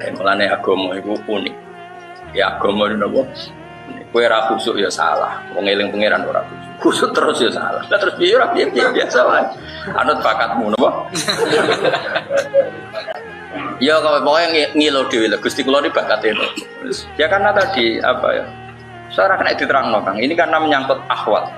Mulane agama iku unik. Ya agama niku napa? Kowe ora khusuk ya salah. Wong eling pangeran ora khusuk. Khusuk terus ya salah. Lah terus piye ora piye biasa wae. Anut bakatmu napa? Ya kalau pokoknya ngilu dhewe lho Gusti kula iki bakate. Ya karena tadi apa ya? Saya kena diterangno Kang. Ini karena menyangkut ahwal.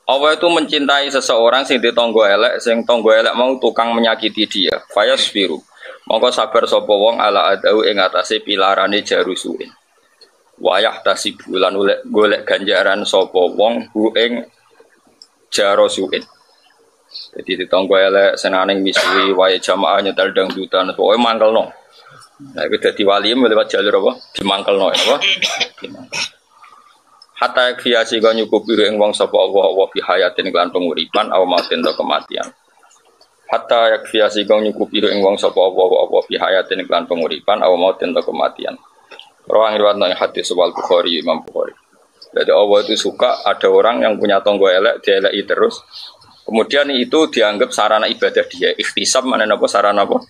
Allah itu mencintai seseorang sing ditonggo elek, sing tonggo elek mau tukang menyakiti dia. Fayasbiru. Monggo sabar sapa wong ala adau ing atase pilarane jarusuin. Wayah tasibulan golek ganjaran sapa wong hu ing jarusuin. Jadi ditonggo elek senane misuwi wae jamaah nyetel dangdutan pokoke mangkelno. Nah iku dadi wali lewat jalur apa? Dimangkelno apa? Hatta yakfiyasi kau nyukupi ing wong sapa Allah fi hayatin lan penguripan aw mautin atau kematian. Hatta yakfiyasi kau nyukupi ing wong sapa Allah fi hayatin lan penguripan aw mautin atau kematian. Rawang riwayat nang hadis Sahih Bukhari Imam Bukhari. Jadi Allah itu suka ada orang yang punya tonggo elek dieleki terus. Kemudian itu dianggap sarana ibadah dia. Ikhtisab mana napa sarana apa?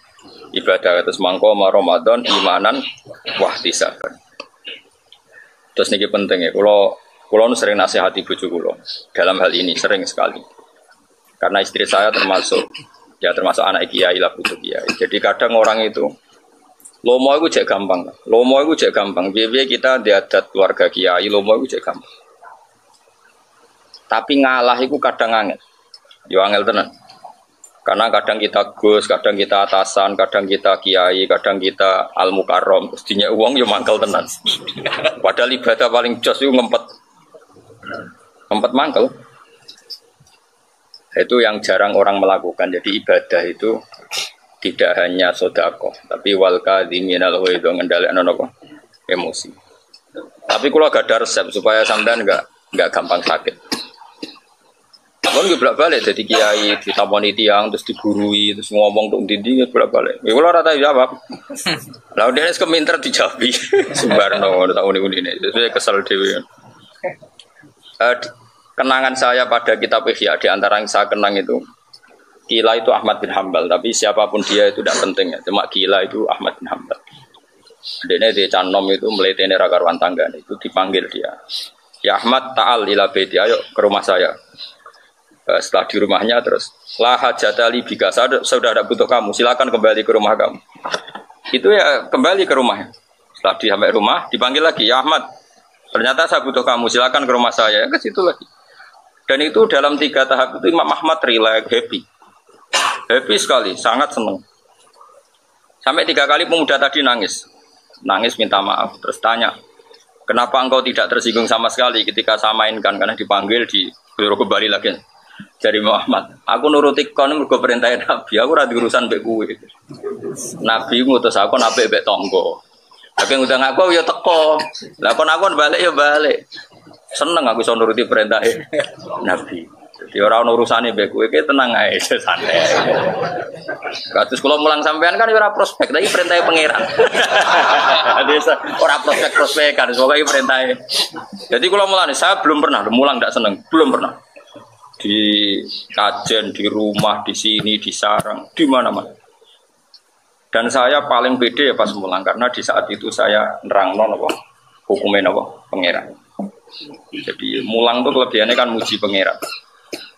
Ibadah terus mangko Ramadan imanan wahtisaban. Terus niki penting ya, kalau sering nasihati bojo kula dalam hal ini sering sekali. Karena istri saya termasuk anak kiai lah butuh kiai. Jadi kadang orang itu lomo itu cek gampang. Lomo itu cek gampang. Biar kita diadat keluarga kiai, lomo itu cek gampang. Tapi ngalah itu kadang angel. Yo angel tenan. Karena kadang kita gus, kadang kita atasan, kadang kita kiai, kadang kita al-mukarram. Terus dinya uang yo mangkel tenan. Padahal ibadah paling jos itu ngempet mangkel. Itu yang jarang orang melakukan. Jadi ibadah itu tidak hanya sedekah, tapi wal kadhiminal ghaidh ngendhalekno napa? Emosi. Tapi kalau gak ada resep supaya sampean enggak gampang sakit. Kon nggih bolak-balik dadi kiai ditamoni tiyang terus digurui terus ngomong tok ndi-ndi bolak-balik. Ya kula ora tau jawab. Lah dene keminter dijawi Sembarno tak uni-unine. Saya kesel dhewe. Kenangan saya pada kitab Ihya di antara yang saya kenang itu Kila itu Ahmad bin Hambal, tapi siapapun dia itu tidak penting ya. Cuma Kila itu Ahmad bin Hambal. Dene di Canom itu meletene ra karuan tangga itu dipanggil dia. Ya Ahmad ta'al ila baiti, ayo ke rumah saya. Setelah di rumahnya terus la hajatali bika, sudah ada butuh kamu, silakan kembali ke rumah kamu. Itu ya kembali ke rumahnya. Setelah di sampai rumah dipanggil lagi, ya Ahmad, ternyata saya butuh kamu, silakan ke rumah saya. Ke situ lagi. Dan itu dalam 3 tahap itu Imam Ahmad relax, happy sekali, sangat senang. Sampai 3 kali pemuda tadi nangis minta maaf, terus tanya, kenapa engkau tidak tersinggung sama sekali ketika saya mainkan, karena dipanggil di kembali lagi. Dari Muhammad, aku nuruti kon mergo perintah Nabi, aku ora diurusan mbek kowe. Nabi ngutus aku nabe mbek tangga. Tapi ngundang aku ya teko. Lah kon aku balik ya balik. Seneng aku iso nuruti perintah Nabi. Jadi ora ono urusane mbek kowe, ki tenang ae santai. Kados kula mulang sampean kan ora prospek, tapi perintah pangeran. Ora prospek kan, pokoke perintah. Jadi kula mulane saya belum pernah mulang ndak seneng, belum pernah. Di kajen, di rumah, di sini, di sarang, di mana-mana. Dan saya paling pede ya pas mulang karena di saat itu saya nerangno apa hukumnya apa pangeran. Jadi mulang tuh kelebihannya kan muji pangeran.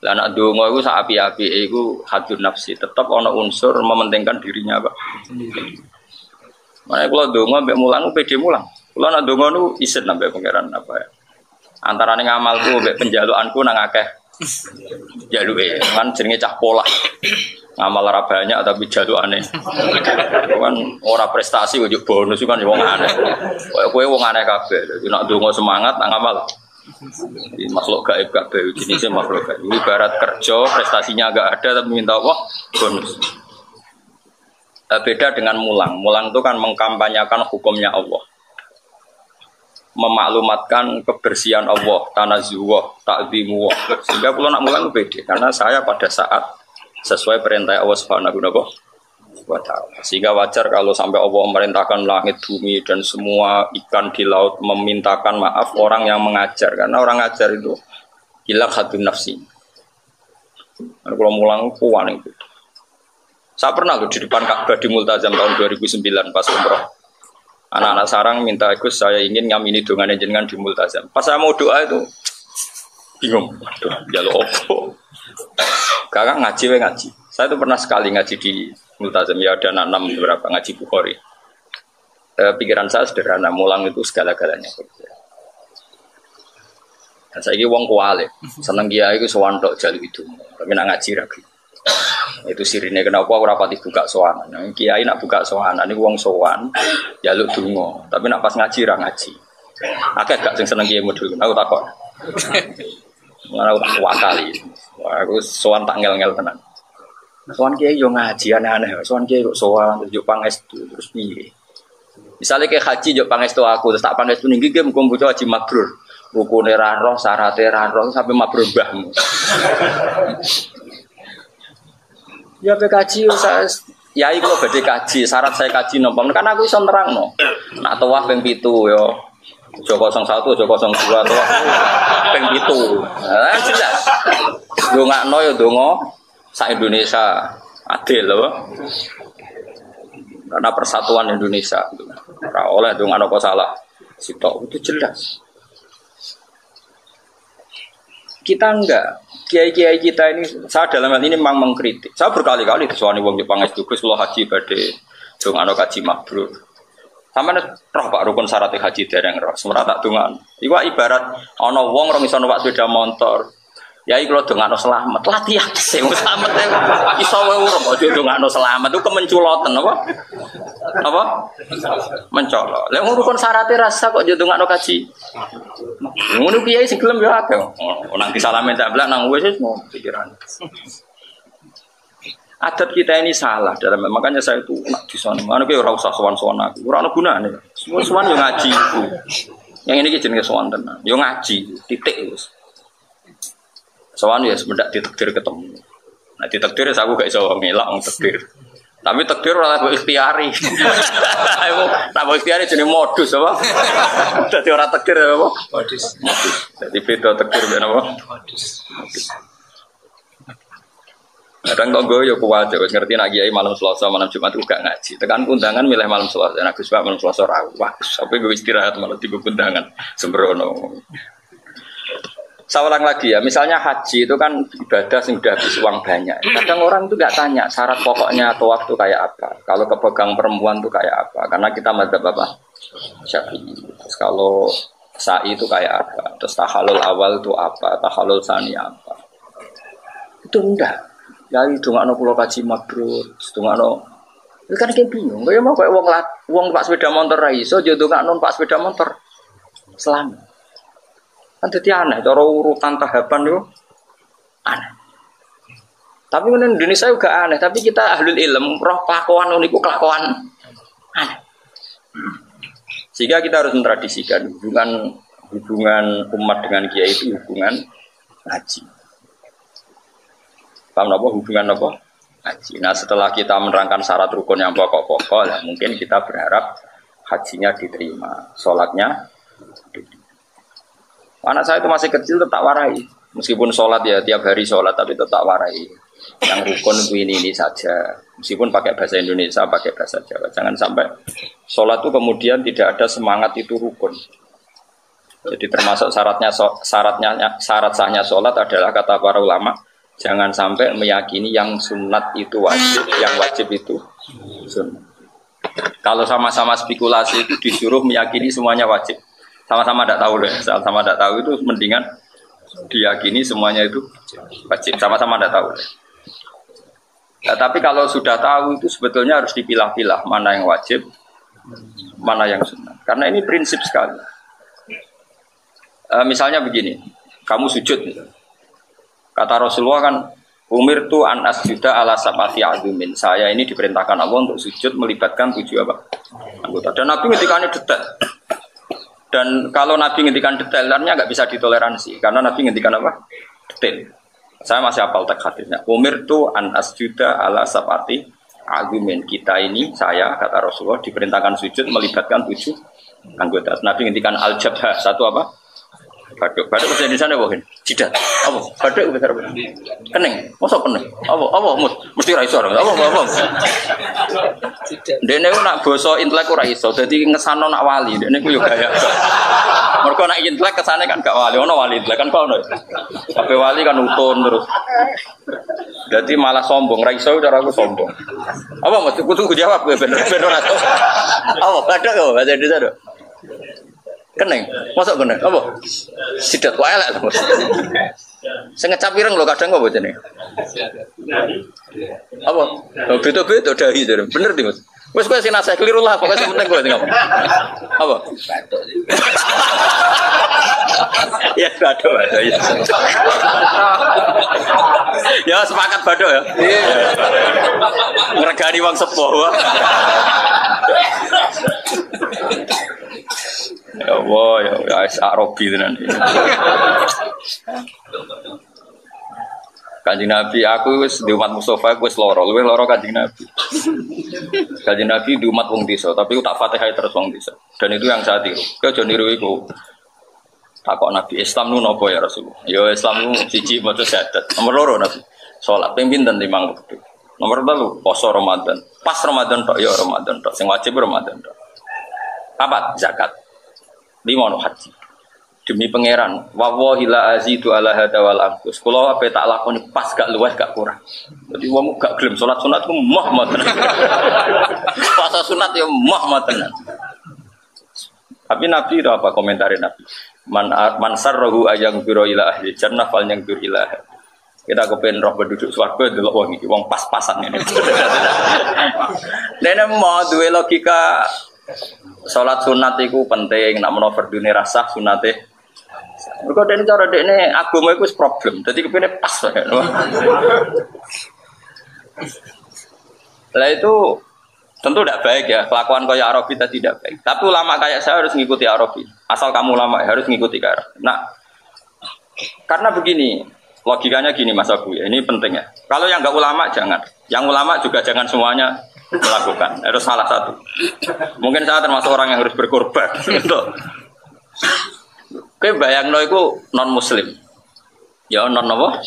Lah nek donga iku sak api-api iku hadun nafsi, tetap ana unsur mementingkan dirinya, Pak. Makanya kalau donga mbek mulang pede mulang. Kula nek donga niku isin sampai pangeran apa ya. Antarane ngamalku mbek penjalukanku nang akeh jaluke kan jenenge cah pola ngamal ora banyak tapi jalukane kan ora prestasi kok bonus kan wong aneh kowe wong aneh kabeh dadi nek ndonga semangat nang ngamal iki makhluk gaib kabeh jenenge makhluk gaib ibarat kerja prestasinya enggak ada tapi minta Allah bonus. Beda dengan mulang itu kan mengkampanyakan hukumnya Allah, memaklumatkan kebersihan Allah, tanazzuh, ta'zimu. Sehingga kalau nak mulang beda karena saya pada saat sesuai perintah Allah Subhanahu wa taala. Sehingga wajar kalau sampai Allah memerintahkan langit, bumi dan semua ikan di laut memintakan maaf orang yang mengajar, karena orang ngajar itu gila hadun nafsi. Kalau mulang kuwan itu. Saya pernah loh di depan Ka'bah di Multazam tahun 2009 pas umroh. Anak-anak sarang minta Gus saya ingin ngamini dongane jenengan di multazam. Pas saya mau doa itu bingung. Aduh, jaluk opo. Kakak ngaji we ngaji. Saya itu pernah sekali ngaji di multazam ya ada 6 beberapa ngaji Bukhari. Pikiran saya sederhana, mulang itu segala-galanya. Dan saya ini wong kuali, seneng kiai itu sowan tok jaluk itu, tapi nak ngaji lagi. Itu sirine kenapa aku rapati buka sowanan. Kiai nak buka sowanan, ini wong sowan, jaluk dungo, tapi nak pas ngaji ra ngaji. Akeh gak sing seneng kiai modul, aku takok. Aku tak wakali, aku sowan tak ngel-ngel tenan. Sowan kiai yo ngaji aneh-aneh, sowan kiai kok sowan terus yo pangestu terus piye. Misalnya kayak haji yo pangestu aku terus tak pangestu ning iki muga bocah haji mabrur. Rukune ra roh, syarate ra roh sampai mabrur mbahmu. Ya kaji saya yai kok badhe kaji, syarat saya kaji nopo. Kan aku iso nerangno. Nak tawaf ping 7 yo. Aja 01, aja 02 tawaf ping 7. Nah, jelas. Ndongakno yo ndonga sak Indonesia adil lho. Karena persatuan Indonesia. Ora oleh ndongakno kok salah. Sitok itu jelas. Kita enggak, kiai-kiai kita ini, saya dalam hal ini memang mengkritik. Saya berkali-kali disuani wong Jepang itu, kalau haji badhe dong ana kaji mabrur. Sampeyan roh Pak rukun syarat haji dereng roh, semrata tak dongan. Iku ibarat ana wong rong iso numpak sepeda motor. Yai kalau dongano selamat, latihan sing selamat iso wae urung aja dongano selamat itu kemenculoten apa? Apa? Mencolot. Lah rukun syaratnya rasa kok yo dongano kaji. Ngono kiai sing gelem yo akeh. Nang disalamen tak blak nang wis mau pikiran. Adat kita ini salah dalam makanya saya itu nak disana. Mana kowe ora usah sowan-sowan aku. Ora ono gunane. Sowan yo ngaji. Yang ini jenenge sowan tenan. Yo ngaji, titik wis. Sowan ya semendak ditakdir ketemu. Nah ditakdir aku gak iso ngelak wong takdir. Tapi takdir ora kok ikhtiari. Aku tak ikhtiari jenenge modus apa? Dadi ora takdir apa? Modus. Dadi beda takdir ben apa? Modus. Kadang tonggo yo kuat wis ngerti nek kiai malam Selasa malam Jumat gak ngaji. Tekan undangan milih malam Selasa. Nek Gus malam Selasa ra. Wah, sampai gue istirahat malah tiba undangan sembrono. Saya ulang lagi ya, misalnya haji itu kan ibadah yang sudah habis uang banyak. Kadang orang itu nggak tanya syarat pokoknya atau waktu kayak apa. Kalau kepegang perempuan itu kayak apa? Karena kita madzhab apa? Syafi'i. Terus kalau sa'i itu kayak apa? Terus tahallul awal itu apa? Tahallul sani apa? Itu enggak. Ya itu nggak no pulau kaji mabrur, itu nggak no. Itu kan kayak bingung. Kayak mau kayak uang pak sepeda motor raiso, jodoh nggak non pak sepeda motor. Selamat. Kan jadi aneh, cara urutan tahapan itu aneh. Tapi kemudian Indonesia juga aneh, tapi kita ahlul ilm, roh kelakuan uniku kelakuan aneh. Sehingga kita harus mentradisikan hubungan umat dengan kiai itu hubungan haji. Paham apa? Hubungan apa? Haji. Nah setelah kita menerangkan syarat rukun yang pokok-pokok, ya, mungkin kita berharap hajinya diterima, sholatnya diterima. Anak saya itu masih kecil tetap warai, meskipun sholat ya tiap hari sholat tapi tetap warai. Yang rukun itu ini saja, meskipun pakai bahasa Indonesia, pakai bahasa Jawa. Jangan sampai sholat itu kemudian tidak ada semangat itu rukun. Jadi termasuk syarat sahnya sholat adalah kata para ulama, jangan sampai meyakini yang sunat itu wajib, yang wajib itu sunat. Kalau sama-sama spekulasi itu disuruh meyakini semuanya wajib. Sama-sama tidak tahu deh, sama-sama tidak tahu itu mendingan diyakini semuanya itu wajib, sama-sama tidak tahu deh. Nah, tapi kalau sudah tahu itu sebetulnya harus dipilah-pilah mana yang wajib, mana yang sunat. Karena ini prinsip sekali. Misalnya begini, kamu sujud, kata Rasulullah kan, umirtu an asjuda ala sab'ati azumin. Saya ini diperintahkan Allah untuk sujud melibatkan 7 apa? Anggota. Dan Nabi ngendikannya detail. Dan kalau Nabi ngendikan detailnya nggak bisa ditoleransi karena Nabi ngendikan apa? Detail. Saya masih hafal teks hadisnya. Umirtu an asjuda ala sab'ati azumin. Kita ini, saya kata Rasulullah diperintahkan sujud melibatkan 7 anggota. Nabi ngendikan al-jabhah, satu apa? Baduk bahasa Indonesia apa kan? Jidat. Apa? Baduk bahasa Arab. Kening. Mosok kening. Apa? Mesti ra iso. Apa? Dene ku nak basa intelek ora iso. Dadi ngesano nak wali. Dene ku yo gaya. Mergo nak intelek kesane kan gak wali. Ono wali intelek kan kono. Kabeh wali kan utun terus. Dadi malah sombong. Ra iso cara aku sombong. Apa mesti kudu jawab kowe bener ora. Apa? Baduk yo bahasa Indonesia. Kening, masuk kening, apa? Sidat wae elek. Sing ngecap ireng lho kadang apa jenenge? Apa? Oh, beda-beda dahi jare. Bener ti, Mas. Wis kowe sing nasihat keliru lah, pokoke sing penting kowe sing apa? Apa? Ya badok ya. Ya sepakat badok ya. Ngregani wong sepuh. Ya Allah, ya Arabi tenan. Kanjeng Nabi, aku wis di umat Mustafa, aku wis luwih lara Kanjeng Nabi. Kanjeng Nabi di umat wong desa, tapi aku tak Fatihah terus wong desa. Dan itu yang saya tiru. Kau aja niru iku. Takok Nabi, Islam nu napa ya Rasulullah? Ya Islam nu siji maca syahadat. Nomor loro Nabi, salat ping pinten 5 waktu. Nomor 3 puasa Ramadan. Pas Ramadan tok ya Ramadan tok, sing wajib Ramadan tok. Apa? Zakat. 5 no haji. Demi pangeran, wallahi la azidu ala hada wal anqus. Kula ape tak lakoni pas gak luwih gak kurang. Dadi wong gak gelem salat sunat ku mah tenan. Puasa sunat ya mah tenan. Tapi Nabi itu apa komentarin Nabi? Man sarrahu ayang biro ila ahli jannah fal yang bir ila. Kita kepen roh penduduk swarga delok wong iki, wong pas-pasan ngene. Dene mau duwe logika salat sunat iku penting, nak menawa fardune rasah sunate. Mergo dene cara dekne agama iku wis problem. Dadi kepene pas wae. Lah itu tentu tidak baik ya, kelakuan kayak Arabi tadi tidak baik. Tapi ulama kayak saya harus mengikuti Arabi. Asal kamu ulama harus mengikuti Arabi. Nah, karena begini, logikanya gini Mas Abu ya, ini penting ya. Kalau yang enggak ulama jangan, yang ulama juga jangan semuanya melakukan. Harus salah satu. Mungkin saya termasuk orang yang harus berkorban. Oke, bayangno itu non Muslim. Ya non apa?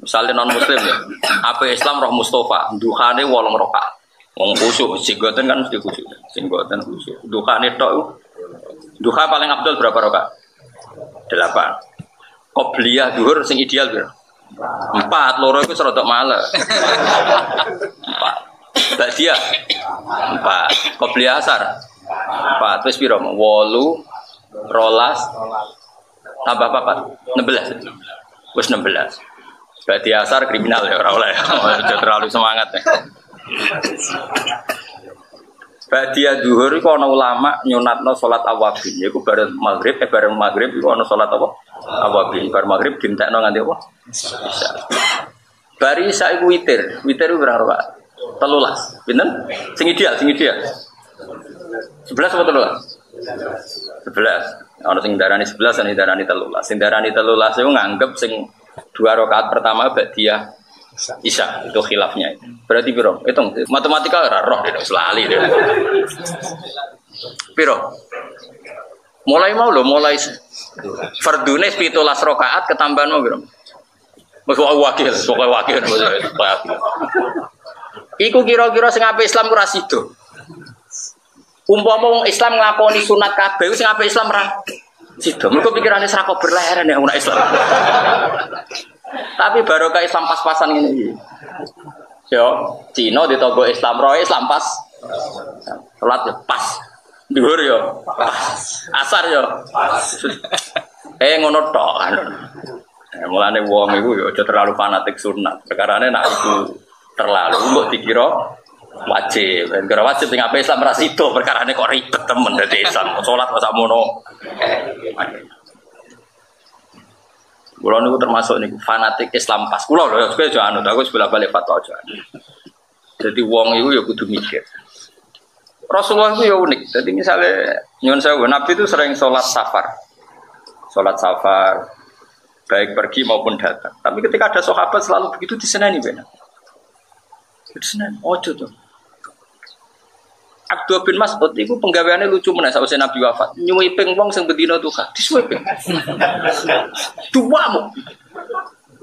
Misalnya non Muslim ya. Apa Islam roh Mustafa, duhane 8 rakaat. Wong khusyuk, singgoten kan mesti khusyuk. Singgoten khusyuk. Duhane tok. Duha paling abdul berapa rakaat? 8. Qobliyah zuhur sing ideal piro? 4, loro iku serodok male. 4. Ba'diyah 4. Qobliyah asar 4. Wis piro? 8, 12 tambah 4. 16. Wis 16. Ba'diyah asar kriminal ya ora oleh. Terlalu semangat ya. Ba'diyah zuhur iku ana ulama nyunatno salat awabin, yaiku bareng maghrib iku ana salat apa? Awabin. Bar maghrib dintekno nganti apa? Isya. Bari isya iku witir. Witir iku berapa rakaat? 13. Pinten? Sing ideal. 11 apa 13? 11. Ana sing darani 11, ana sing darani 13. Sing darani 13 iku nganggep sing 2 rakaat pertama ba'diyah Isya, itu khilafnya. Berarti piro? Hitung matematika ora roh dene lali dene. Piro? Mulai fardune 17 rakaat ketambahan mau piro? Wis wakil. Iku kira-kira sing ape Islam ora sida. Umpama wong Islam nglakoni sunat kabeh sing ape Islam ora sida. Mergo pikirane sak kok berleren ya wong Islam. Tapi barokah Islam pas-pasan ini. Yo, Cina ditogo Islam roe Islam pas. Salat yo pas. Dhuwur yo pas. Asar yo pas. Ngono tok anu. Mulane wong iku yo aja terlalu fanatik sunat. Perkarane nek iku terlalu mbok dikira wajib. Gara wajib sing ape Islam ra sida perkarane kok ribet temen dadi Islam. Salat kok sakmono. Kulo niku termasuk niku fanatik Islam pas. Kulo lho kowe aja anut aku sebelah balik fatwa aja. Jadi wong iku ya kudu mikir. Rasulullah itu ya unik. Jadi misalnya nyuwun sewu Nabi itu sering sholat safar. Sholat safar baik pergi maupun datang. Tapi ketika ada sahabat selalu begitu diseneni benar. Diseneni ojo tuh. Abdul bin Mas'ud itu penggaweannya lucu meneh sakwise Nabi wafat. Nyuwiping wong sing bendina Tuhan, disuwiping. Duamu.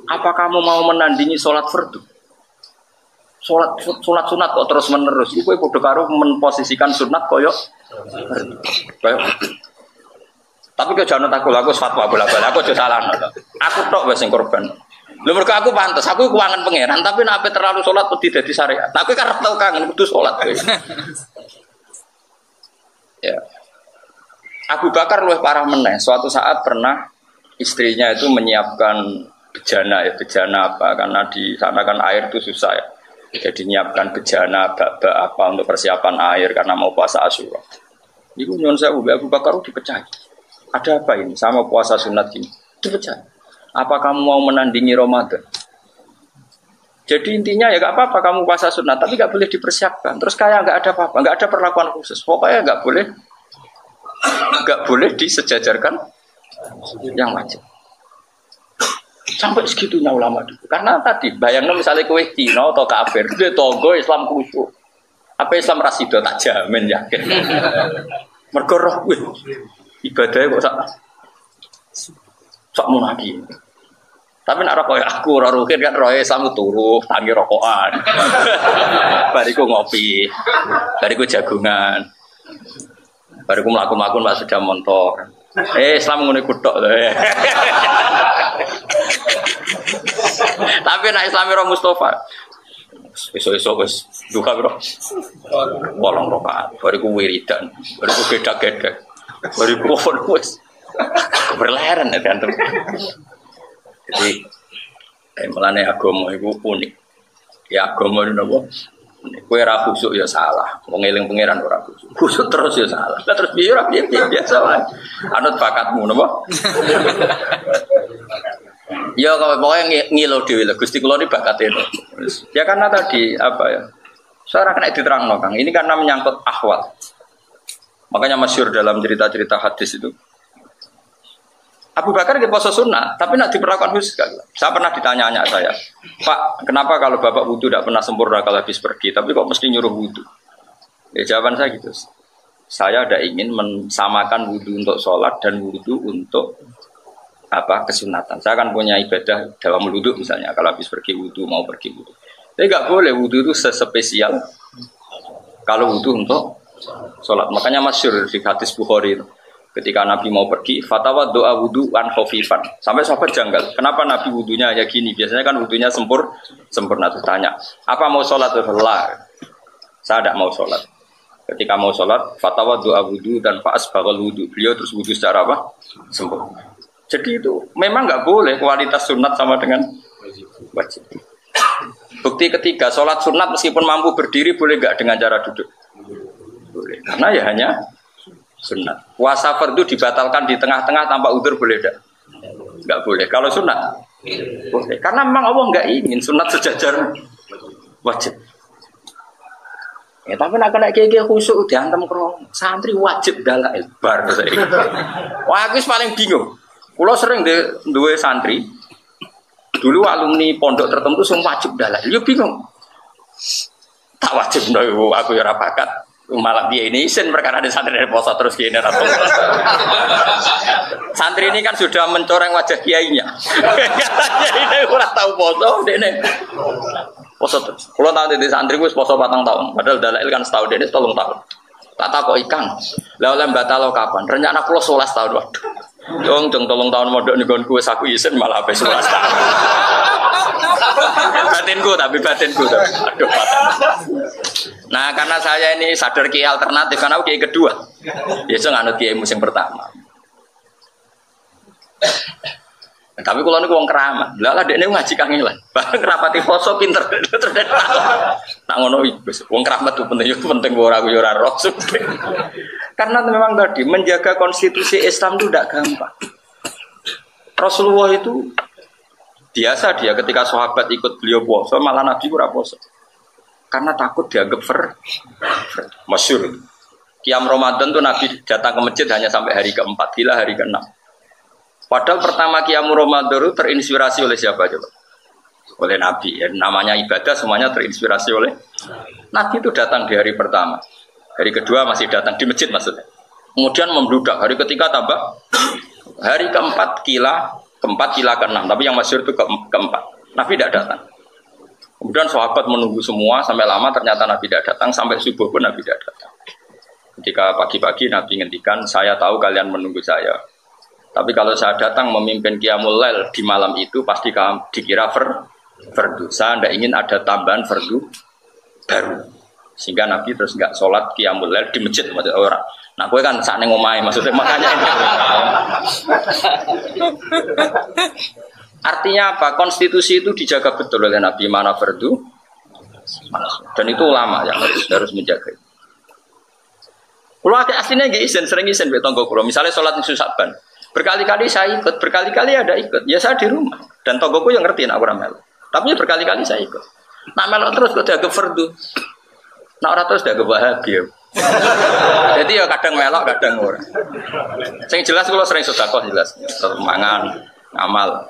Apa kamu mau menandingi sholat fardu? Sholat sunat kok terus menerus. Iku padha karo memposisikan sunat koyo. Tapi kok jangan aku fatwa bola-bola, aku aja salah. Aku tok wis sing korban. Lho mergo aku pantes, aku keuangan pangeran, tapi nek terlalu salat wedi dadi syariat. Aku karep tau kangen kudu salat kowe. Ya. Abu Bakar luwih parah meneh. Suatu saat pernah istrinya itu menyiapkan bejana apa karena di sana kan air itu susah ya. Jadi menyiapkan bejana bak apa untuk persiapan air karena mau puasa Asyura. Iku nyuwun sewu Abu Bakar dipecah. Ada apa ini sama puasa sunat ini? Dipecah. Apa kamu mau menandingi Ramadan? Jadi intinya ya gak apa-apa kamu puasa sunat, tapi gak boleh dipersiapkan. Terus kayak gak ada apa-apa, gak ada perlakuan khusus. Pokoknya gak boleh disejajarkan yang wajib. Sampai segitunya ulama dulu. Karena tadi bayangno misalnya kowe Cina atau kafir, dia tonggo Islam khusyuk. Apa Islam rasido tak jamin yakin. Mergo roh ibadahnya kok sak munafik. Tapi nak rokok aku rorukin kan roe Islam turu tangi rokokan. Bariku ngopi, bariku jagungan, bariku melakukan pas sepeda motor. Islam ngono iku tok. Tapi nak Islami ro Mustafa. Esok wis duka bro. Bolong rokaat, bariku wiridan, bariku gedak-gedak. Bariku wis berleren ya kan. Jadi, mulane agama itu unik. Ya agama itu apa? Kowe ora khusuk ya salah. Wong eling pangeran ora khusuk. Khusuk terus ya salah. Lah terus piye ora piye biasa wae. Anut bakatmu napa? Ya kalau pokoknya ngilo dhewe lho Gusti kula ni bakate. Ya karena tadi apa ya? Saya kena diterangno Kang. Ini karena menyangkut ahwal. Makanya masyhur dalam cerita-cerita hadis itu. Abu Bakar di puasa sunnah, tapi nak diperlakukan khusus. Saya pernah ditanya saya, Pak, kenapa kalau bapak wudu tidak pernah sempurna kalau habis pergi, tapi kok mesti nyuruh wudu? Ya jawaban saya gitu. Saya ada ingin mensamakan wudu untuk sholat dan wudu untuk kesunatan. Saya kan punya ibadah dalam wudu misalnya, kalau habis pergi wudu mau pergi wudu. Tapi nggak boleh wudu itu sespesial kalau wudu untuk sholat. Makanya masyhur di hadis Bukhari itu. Ketika Nabi mau pergi, fatwa doa wudu an khafifan. Sampai sahabat janggal. Kenapa Nabi wudunya ya gini? Biasanya kan wudunya sempurna. Tuh tanya, apa mau sholat? Saya tidak mau sholat. Ketika mau sholat, fatwa doa wudu dan faas bakal wudu. Beliau terus wudu secara apa? Sempurna. Jadi itu memang nggak boleh kualitas sunat sama dengan wajib. Bukti ketiga, sholat sunat meskipun mampu berdiri boleh nggak dengan cara duduk? Boleh. Karena ya hanya sunat. Puasa fardu dibatalkan di tengah-tengah tanpa udzur boleh tidak? Enggak boleh. Kalau sunat boleh. Karena memang Allah enggak ingin sunat sejajar wajib. Ya tapi nak kena kiai khusuk diantem kro santri wajib dalail bar saya. Wah aku paling bingung. Kulo sering duwe santri. Dulu alumni pondok tertentu semua wajib dalail. Yo bingung. Tak wajib ndo aku ya ora bakat. Malah dia ini isin perkara ada santri dari poso terus gini ratung. Santri ini kan sudah mencoreng wajah kiainya. Katanya ini kurang tahu poso, ini poso terus. Kalau tahu di santri gue poso 4 tahun, padahal dalail kan setahun ini 3 tahun. Tak tahu kok ikan. Lalu batal kapan? Rencana pulau 11 tahun waduh. Jong 3 tahun modok nih gue saku isin malah habis 11 tahun. Batinku. Aduh batin. Nah karena saya ini sadar kiai alternatif karena aku kiai kedua. Biasa nganut kiai musim pertama. Tapi kalau ini uang keramat, lah dia ini ngaji kangelan. Bahkan kerapati poso pinter. Nak ngono iblis. Uang keramat itu penting ora aku ora roh. Karena memang tadi menjaga konstitusi Islam itu tidak gampang. Rasulullah itu biasa dia ketika sahabat ikut beliau puasa malah Nabi ora puasa. Karena takut dianggap masyhur. Qiyam Ramadan tuh Nabi datang ke masjid hanya sampai hari ke-4, gila hari ke-6. Padahal pertama Qiyam Ramadan itu terinspirasi oleh siapa coba? Oleh Nabi. Ya, namanya ibadah semuanya terinspirasi oleh Nabi itu datang di hari pertama. Hari kedua masih datang di masjid maksudnya. Kemudian membludak. Hari ketiga tambah. Hari keempat kila ke-6. Tapi yang masyhur itu keempat. Nabi tidak datang. Kemudian sahabat menunggu semua sampai lama, ternyata Nabi tidak datang. Sampai subuh pun Nabi tidak datang. Ketika pagi-pagi Nabi ngendikan, saya tahu kalian menunggu saya. Tapi kalau saya datang memimpin Qiyamul Lail di malam itu, pasti kamu dikira fardu. Saya tidak ingin ada tambahan fardu baru. Sehingga Nabi terus nggak sholat Qiyamul Lail di masjid. Maksudnya orang. Nah, gue kan saat ngomai, maksudnya makanya ini. Artinya apa? Konstitusi itu dijaga betul oleh Nabi, mana fardu, dan itu ulama yang harus menjaga. Kalau aslinya nggak izin, sering izin betonggo kulo. Misalnya sholat nisfu Sa'ban, berkali-kali saya ikut, berkali-kali ada ikut. Ya saya di rumah, dan tonggoku yang ngerti nak orang melo. Tapi ya berkali-kali saya ikut. Nak melo terus kok dianggap fardu. Nak orang terus dianggap bahagia. Jadi ya kadang melok, kadang ora. Yang jelas kalau sering sedekah jelas, mangan, amal.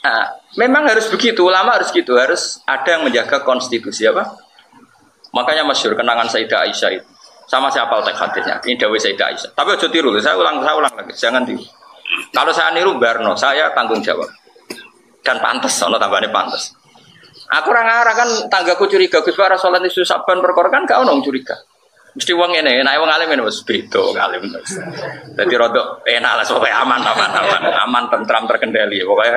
Nah, memang harus begitu, ulama harus gitu, harus ada yang menjaga konstitusi apa? Makanya masyhur kenangan Sayyidah Aisyah itu. Sama siapa teks hadisnya? Ini dawuh Sayyidah Aisyah. Tapi aja tiru, saya ulang lagi, jangan tiru. Kalau saya niru Barno, saya tanggung jawab. Dan pantas, ono tambahane pantas. Aku orang arah kan tanggaku curiga Gus Bara sholat nisfu Sa'ban perkara kan gak ono curiga. Mesti wong ngene, nek wong alim wis beda ngalim. Dadi rada enak lah pokoke aman tentram terkendali pokoke.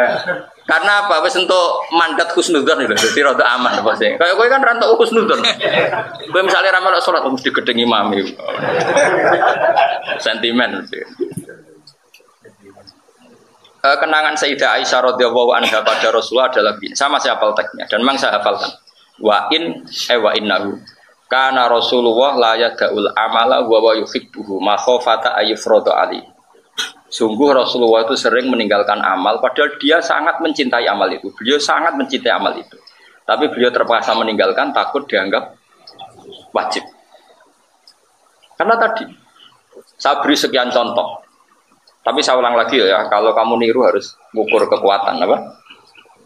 Karena apa wis entuk mandat husnudzon lho, dadi rada aman apa sih. Kayak kowe kan ra entuk husnudzon. Kowe misale ra melok salat mesti gedeng imam iki. Sentimen mesti. Kenangan Sayyidah Aisyah radhiyallahu anha pada Rasulullah adalah sama saya hafal teksnya dan memang saya hafalkan. Wa innahu kana Rasulullah la yada'ul amala wa yuhibbuhu ma khafata ayyufrada ali. Sungguh Rasulullah itu sering meninggalkan amal padahal dia sangat mencintai amal itu. Beliau sangat mencintai amal itu. Tapi beliau terpaksa meninggalkan takut dianggap wajib. Karena tadi saya beri sekian contoh. Tapi saya ulang lagi ya, kalau kamu niru harus mengukur kekuatan apa?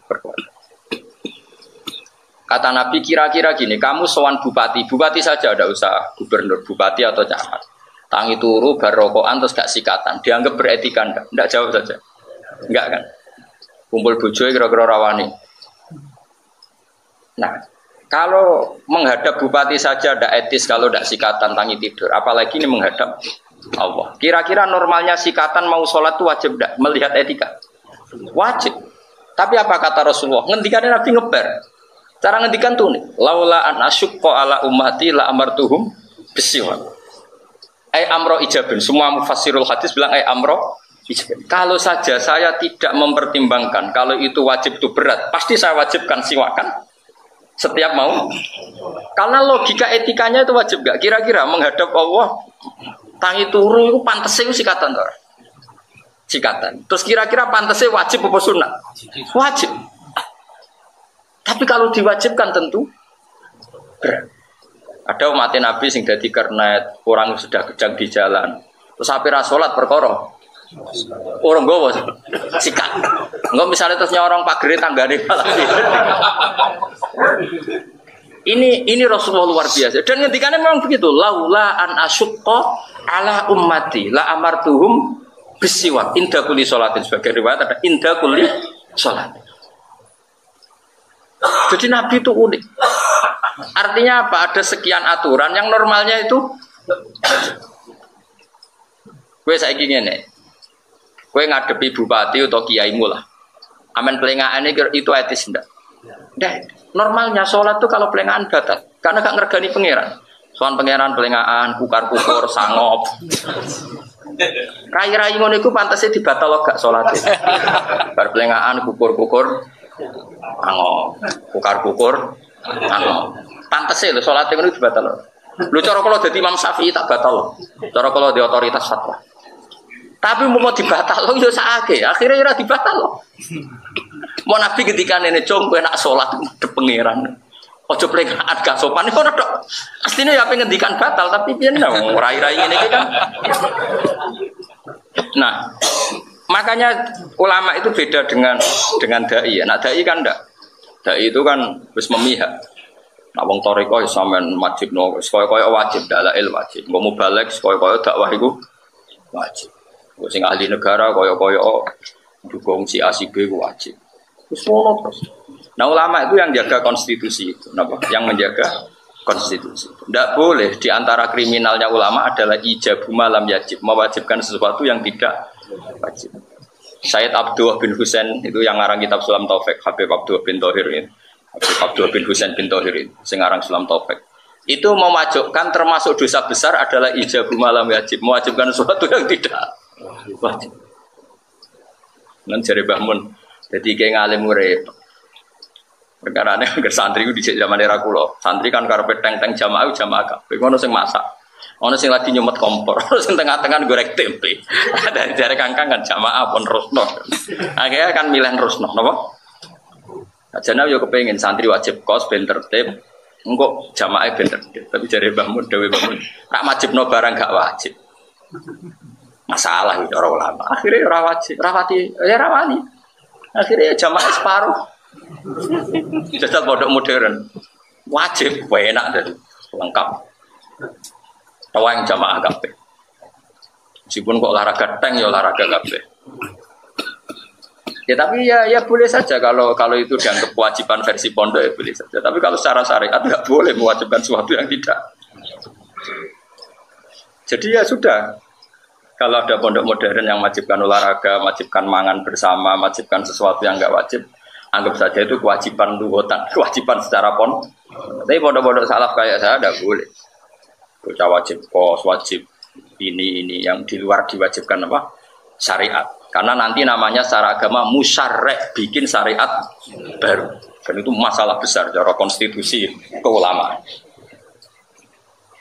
Berkuatan. Kata Nabi kira-kira gini, kamu sowan bupati saja ada usah gubernur, bupati atau camat. Tangi turu, barokokan terus gak sikatan, dianggap beretika enggak jawab saja. Enggak kan? Kumpul bojo kira-kira rawani. Nah, kalau menghadap bupati saja ada etis kalau tidak sikatan tangi tidur, apalagi ini menghadap Allah. Kira-kira normalnya sikatan mau sholat itu wajib tidak? Melihat etika wajib. Tapi apa kata Rasulullah? Ngendikannya Nabi ngeber. Cara ngendikan tuh nih, laula an asyukko ala ummati la amartuhum bisiwak. Amro ijabin. Semua mufassirul hadis bilang amro ijabin. Kalau saja saya tidak mempertimbangkan kalau itu wajib itu berat, pasti saya wajibkan siwakan setiap mau. Karena logika etikanya itu wajib gak? Kira-kira menghadap Allah tangi turu itu pantasnya sikatan toh. Sikatan. Terus kira-kira pantasnya wajib apa sunat? Wajib. Tapi kalau diwajibkan tentu berat. Ada umat Nabi sing dadi kernet, orang sudah kejang di jalan. Terus ape ra salat perkara. Orang gowo sikat. Enggak misalnya terus nyorong pagere tanggane malah. Ini Rasulullah luar biasa. Dan ngendikannya memang begitu. Laula an asyqa ala ummati la amartuhum bisiwak inda kulli sholatin. Sebagai riwayat ada inda kulli sholat. Jadi Nabi itu unik. Artinya apa? Ada sekian aturan yang normalnya itu. Gue saiki ngene. Gue ngadepi bupati atau kiaimu lah. Amen pelengaane itu etis ndak? Ndak. Normalnya sholat tuh kalau pelengahan batal. Karena gak ngergani pangeran. Soal pangeran pelengahan, kukar-kukur, sangop. Rai-rai ngono iku pantese dibatal gak salate. Bar pelengahan, kukur-kukur, sangop. Kukar-kukur, sangop. Pantese lho salate ngono dibatal. Lho cara kula dadi Imam Syafi'i tak batal. Cara kula di otoritas fatwa. Tapi mau dibatal yo sakake, akhirnya ora dibatal. Mau Nabi ketika nenek cung kowe nak salat de pangeran. Ojo plekat gak sopan iku tok. Astine ya pengen ngendikan batal tapi piye nang rai-rai ngene iki kan. Nah, makanya ulama itu beda dengan dai ya. Nah, dai kan ndak. Dai itu kan wis memihak. Nak wong toriko ya sampean wajibno, koyo wajib dalail wajib. Engko mubalek koyo dakwah iku wajib. Engko sing ahli negara koyo dukung si A si B ku wajib. Wis ngono terus. Nah ulama itu yang jaga konstitusi itu, yang menjaga konstitusi. Tidak boleh di antara kriminalnya ulama adalah ijabu malam yajib, mewajibkan sesuatu yang tidak wajib. Sayyid Abdullah bin Husain itu yang ngarang kitab Sulam Taufik, Habib Abdullah bin Thohir ini. Habib Abdullah bin Husain bin Thohir itu, yang ngarang Sulam Taufik. Itu mewajibkan termasuk dosa besar adalah ijabu malam yajib, mewajibkan sesuatu yang tidak wajib. Nan jare Mbah Mun, dadi kayak ngalim urip. Perkara ini ke santri itu di zaman era kulo. Santri kan karpet teng jamaah kabeh. Ono sing masak. Ono sing lagi nyumet kompor, ono sing tengah-tengah goreng tempe. Dari jare kangkang kan jamaah pun rusno. Akhirnya kan milih rusno, napa? Ajane yo kepengin santri wajib kos ben tertib. Engko jamaah ben tertib. Tapi jare Mbah Mun dewe Mbah Mun, tak wajibno barang gak wajib. Masalah itu orang ulama. Akhirnya ora wajib, ora wani. Akhirnya jamaah separuh. Jajal pondok modern wajib, enak dan lengkap. Tawang jamaah kabeh. Meskipun kok olahraga tank ya olahraga kabeh. Ya tapi ya boleh saja kalau itu dianggap kewajiban versi pondok ya boleh saja. Tapi kalau secara syariat tidak boleh mewajibkan sesuatu yang tidak. Jadi ya sudah. Kalau ada pondok modern yang wajibkan olahraga, wajibkan mangan bersama, wajibkan sesuatu yang enggak wajib, anggap saja itu kewajiban lugotan, kewajiban secara pondok. Tapi pondok-pondok salaf kayak saya tidak boleh. Bocah wajib kos, wajib ini yang di luar diwajibkan apa? Syariat. Karena nanti namanya secara agama musyarrek, bikin syariat baru. Dan itu masalah besar cara konstitusi keulamaan.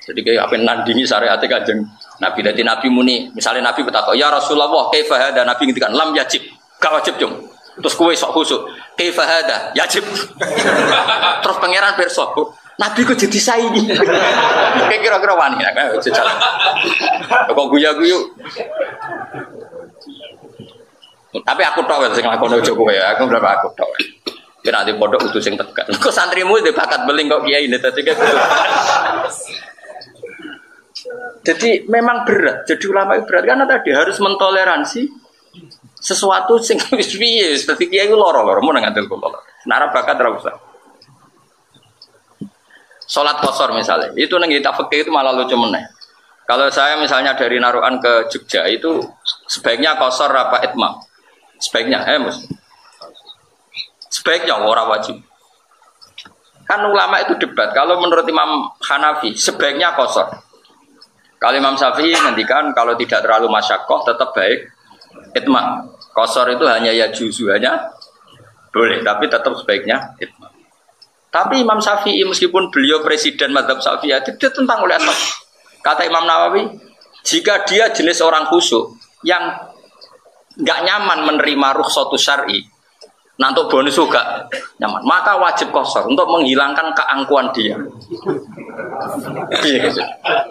Jadi kayak apa nandingi syariatnya Kanjeng Nabi. Jadi Nabi muni, misalnya Nabi berkata, ya Rasulullah, kaifa hada? Nabi ngintikan, lam yajib, gak wajib cung. Terus kowe sok khusuk, kaifa hada? Yajib. Terus pangeran bersok, Nabi kok jadi saingi. Kayak kira-kira wani, jajal. Kok guya-guyu. Tapi aku tahu sing lakone ojo kowe ya, aku berapa aku tahu. Kira nanti pondok utus sing tekan. Kok santrimu dhe bakat beling kok kiai ini tadi kan. Jadi memang berat. Jadi ulama itu berat karena tadi harus mentoleransi sesuatu sing wis piye. Dadi kiai ku loro-loro mun ngandel kula. Nara bakat ora usah. Salat qasar misalnya, itu nang kitab fikih itu malah lucu meneh. Kalau saya misalnya dari Narukan ke Jogja itu sebaiknya qasar apa itmam? Sebaiknya, Mus. Sebaiknya ora wajib. Kan ulama itu debat. Kalau menurut Imam Hanafi sebaiknya qasar. Kalau Imam Syafi'i ngendikan kalau tidak terlalu masyaqqah tetap baik itmam. Qasar itu hanya ya juzu hanya boleh, tapi tetap sebaiknya itmam. Tapi Imam Syafi'i meskipun beliau presiden mazhab Syafi'i itu tentang oleh asal. Kata Imam Nawawi, jika dia jenis orang khusyuk yang nggak nyaman menerima rukhsatus syar'i, nah untuk bonus juga nyaman, maka wajib qasar untuk menghilangkan keangkuhan dia. Iya,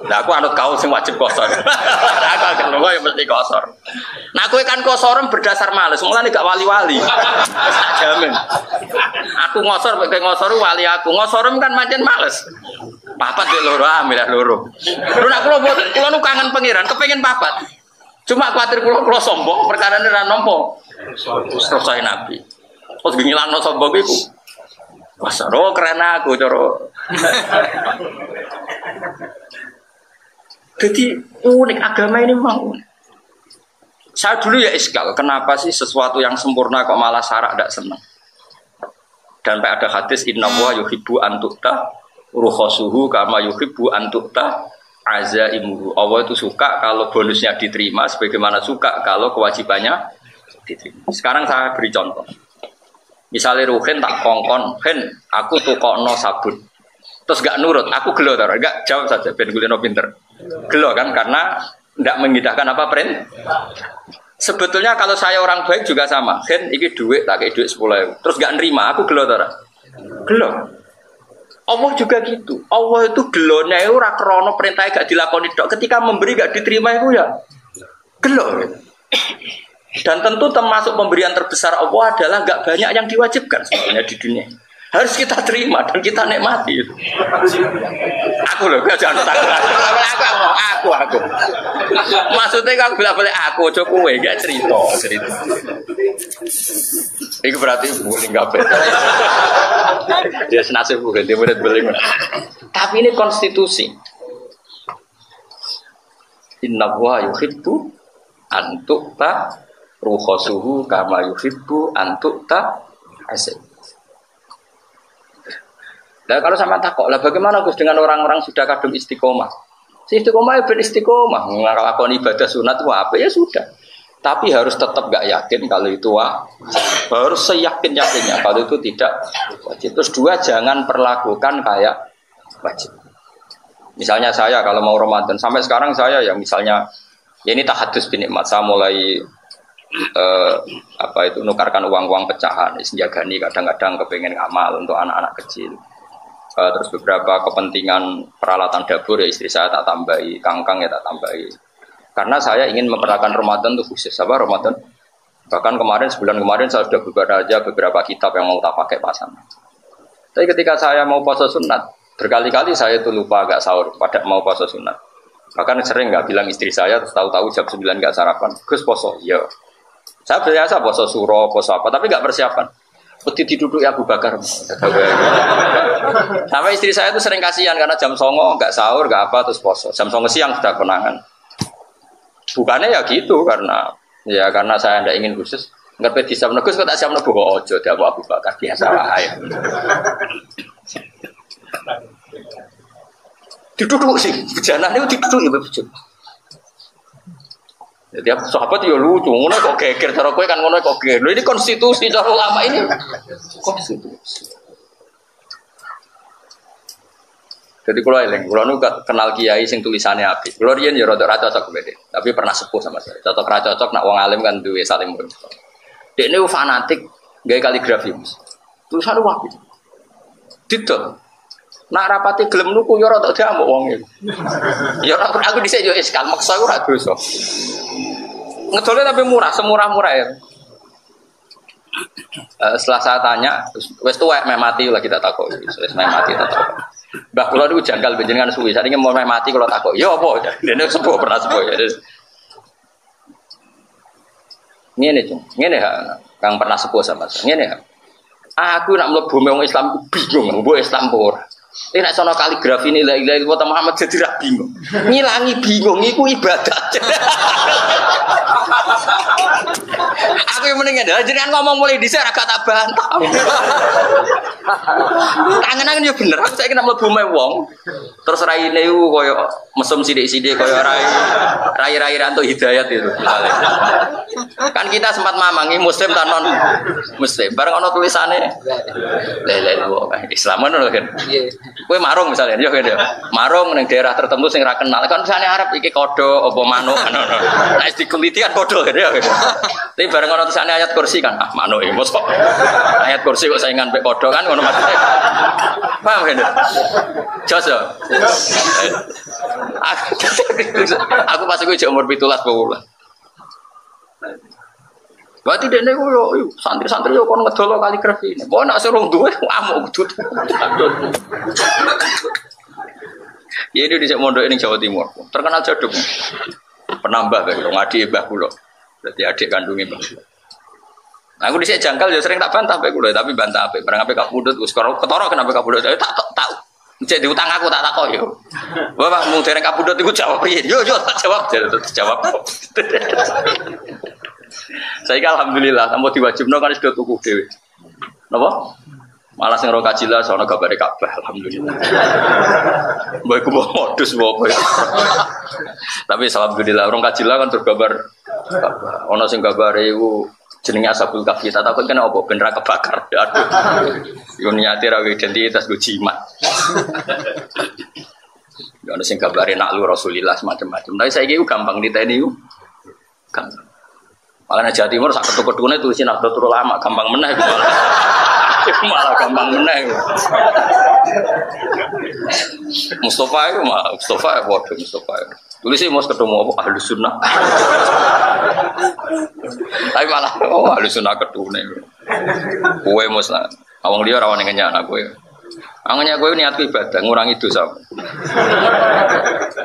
nah aku anut kau sing wajib qasar. Aku akan lupa yang mesti qasar. Nah aku kan qasaran berdasar males, mulane gak wali-wali. Tak jamin. Aku ngosor pakai ngosor wali aku. Ngosorum kan mancen males. Papat di loro milih loro. Lu nak kula nu kangen pangeran, kepengin papat. Cuma khawatir kula sombong perkara ini ra nampa. Selesai Nabi. Terus ngilangno sombong iku. Wasaro keren aku coro. Jadi unik agama ini memang unik. Saya dulu ya iskal, kenapa sih sesuatu yang sempurna kok malah syarak tidak senang? Dan ada hadis inna wa yuhibbu an tu'ta rukhasuhu kama yuhibbu an tu'ta azaimuhu. Allah itu suka kalau bonusnya diterima sebagaimana suka kalau kewajibannya diterima. Sekarang saya beri contoh. Misalnya Ruhin tak kongkon, Hen, aku tukokno sabun. Terus gak nurut, aku gelo tar, gak jawab saja, ben kulino pinter. Gelo kan karena tidak mengindahkan apa print. Sebetulnya kalau saya orang baik juga sama. Hen, iki duit, tak kayak duit 10.000. Terus gak nerima, aku gelo tar. Gelo. Allah juga gitu. Allah itu gelonya itu ora krono perintah gak dilakoni tok. Ketika memberi gak diterima itu ya gelo. Gitu. Dan tentu termasuk pemberian terbesar Allah adalah gak banyak yang diwajibkan sebenarnya di dunia. harus kita terima dan kita nikmati. Aku loh, jangan aku. Maksudnya kalau boleh aku, coba kowe gak cerita. Itu berarti boleh nggak betul. Dia senasib bukan dia boleh. Tapi ini konstitusi. Inna wa yuhibbu antuk ta ruhosuhu kama yuhibbu antuk ta asik. Nah kalau sama takok lah bagaimana Gus dengan orang-orang sudah kadung istiqomah? Si istiqomah ya ben istiqomah, ngelakoni ibadah sunat itu apa ya sudah. Tapi harus tetap gak yakin kalau itu harus seyakin-yakinnya kalau itu tidak wajib. Terus dua, jangan perlakukan kayak wajib. Misalnya saya kalau mau Ramadan sampai sekarang saya ya misalnya ya ini tahadus bin nikmat, saya mulai nukarkan uang-uang pecahan, senjagani kadang-kadang kepengen ngamal untuk anak-anak kecil. Terus beberapa kepentingan peralatan dapur ya istri saya tak tambahi, kangkang ya tak tambahi. Karena saya ingin memperlakukan Ramadan itu khusus Ramadan. Bahkan sebulan kemarin saya sudah buka aja beberapa kitab yang mau tak pakai pasangan. Tapi ketika saya mau puasa sunat, berkali-kali saya itu lupa agak sahur pada mau puasa sunat. Bahkan sering nggak bilang istri saya, terus tahu-tahu jam 9 nggak sarapan. Gus poso, iya. Saya biasa puasa suro, puasa apa, tapi nggak persiapan. Peti diduduk ya Abu Bakar. Sampai istri saya itu sering kasihan karena jam 09.00 nggak sahur, nggak apa, terus poso. Jam 09.00 siang sudah konangan. Bukannya ya gitu karena saya tidak ingin khusus. Ngerti di siap negus kok tak siap negus ojo dia Abu Bakar biasa wae. Diduduk sih, bejana itu diduduk ya bejana. Jadi sahabat ya lucu, ngono kok geger cara kowe kan ngono kok geger. Lho ini konstitusi cara ulama ini. Konstitusi. Jadi kalau nu kenal kiai sing tulisannya apik. Kalau riyen ya rada ra cocok beda, tapi pernah sepuh sama saya. Cocok ra cocok nak wong alim kan duwe saling murid. Dekne fanatik gawe kaligrafi. Tulisan apik. Didol. Nak rapati gelem nuku ya rada diamuk wong iki. Ya aku dhisik yo iskal maksa aku ora dosa. Ngedolnya tapi murah, semurah-murah ya. Setelah saya tanya, wes tuwek meh mati lagi tak takok. Wes meh mati tak takok. Mbah kula niku janggal panjenengan suwi. Sakniki mau meh mati kula takok. Ya apa? Dene sepuh pernah sepuh ya. Ngene, Cung. Ngene ha, Kang pernah sepuh sama saya. Ngene ha. Aku nak mlebu wong Islam bingung, mbok Islam apa ora. Nek sono kaligrafi ini la ilaha illallah Muhammad jadi ra bingung. Ngilangi bingung iku ibadah. Aku yang mending ada, jenengan ngomong mulai dhisik agak tak bantah. Kangen-kangen ya bener, aku saiki nek mlebu wong. Terus raine iku koyo mesum sithik-sithik koyo rai Ranto Hidayat itu misalnya. Kan kita sempat mamangi muslim ta non muslim. Bareng ana tulisane la ilaha illallah Islam ngono kan. Kowe marung misalnya, yo kan yo. Marung ning daerah tertentu sing ra kenal. Kan misale arep iki kodho apa manuk ngono. Nek dikuliti kan padha kan yo. Tapi bareng ana tulisane ayat kursi kan, manuk iki mos kok. Ayat kursi kok saingan mek kodho kan ngono maksudnya. Paham kan? Jos yo. Aku pas iku umur 17 pula. Berarti dene yo santri-santri yo kon ngedol kaligrafi ini. Kok nek suruh duwe amuk kudut. Ya ini di mondok ini Jawa Timur. Terkenal jaduk. Penambah bae ngadi mbah kula. Berarti adik kandunge mbah. Nah, aku dhisik jangkal ya sering tak bantah bae kula, tapi bantah apik. Barang apik kabudut wis ketara kenapa kabudut. Tak cek diutang aku tak takok yo. Bapak mung dereng kabudut iku jawab piye? Yo tak jawab. Saya alhamdulillah, tanpa diwajibno kan sudah tuku dhewe. Napa? Malah sing ora kajila sono gambare Ka'bah, alhamdulillah. Mbok iku modus apa. Tapi alhamdulillah orang kajila kan tergambar Ka'bah. Ono sing gambare iku jenenge Ashabul Kahfi. Tak takon kena apa ben ra kebakar. Aduh. Yo niate ra identitas go jimat. Yo ono sing gambare nak lu Rasulillah macam-macam. Tapi saiki ku gampang diteni ku. Gampang. Malah Jawa Timur sak ketuk-ketukune tulisin Nahdlatul Ulama gampang meneh malah gampang meneh. Mustafa itu waduh Mustafa. Tulisnya mau ketemu apa Ahlus Sunnah. Tapi malah Ahlus Sunnah ketune. Kowe mos Awang dia rawan ngenyak anak gue. Anginnya gue niatku ibadah, ngurangi dosa.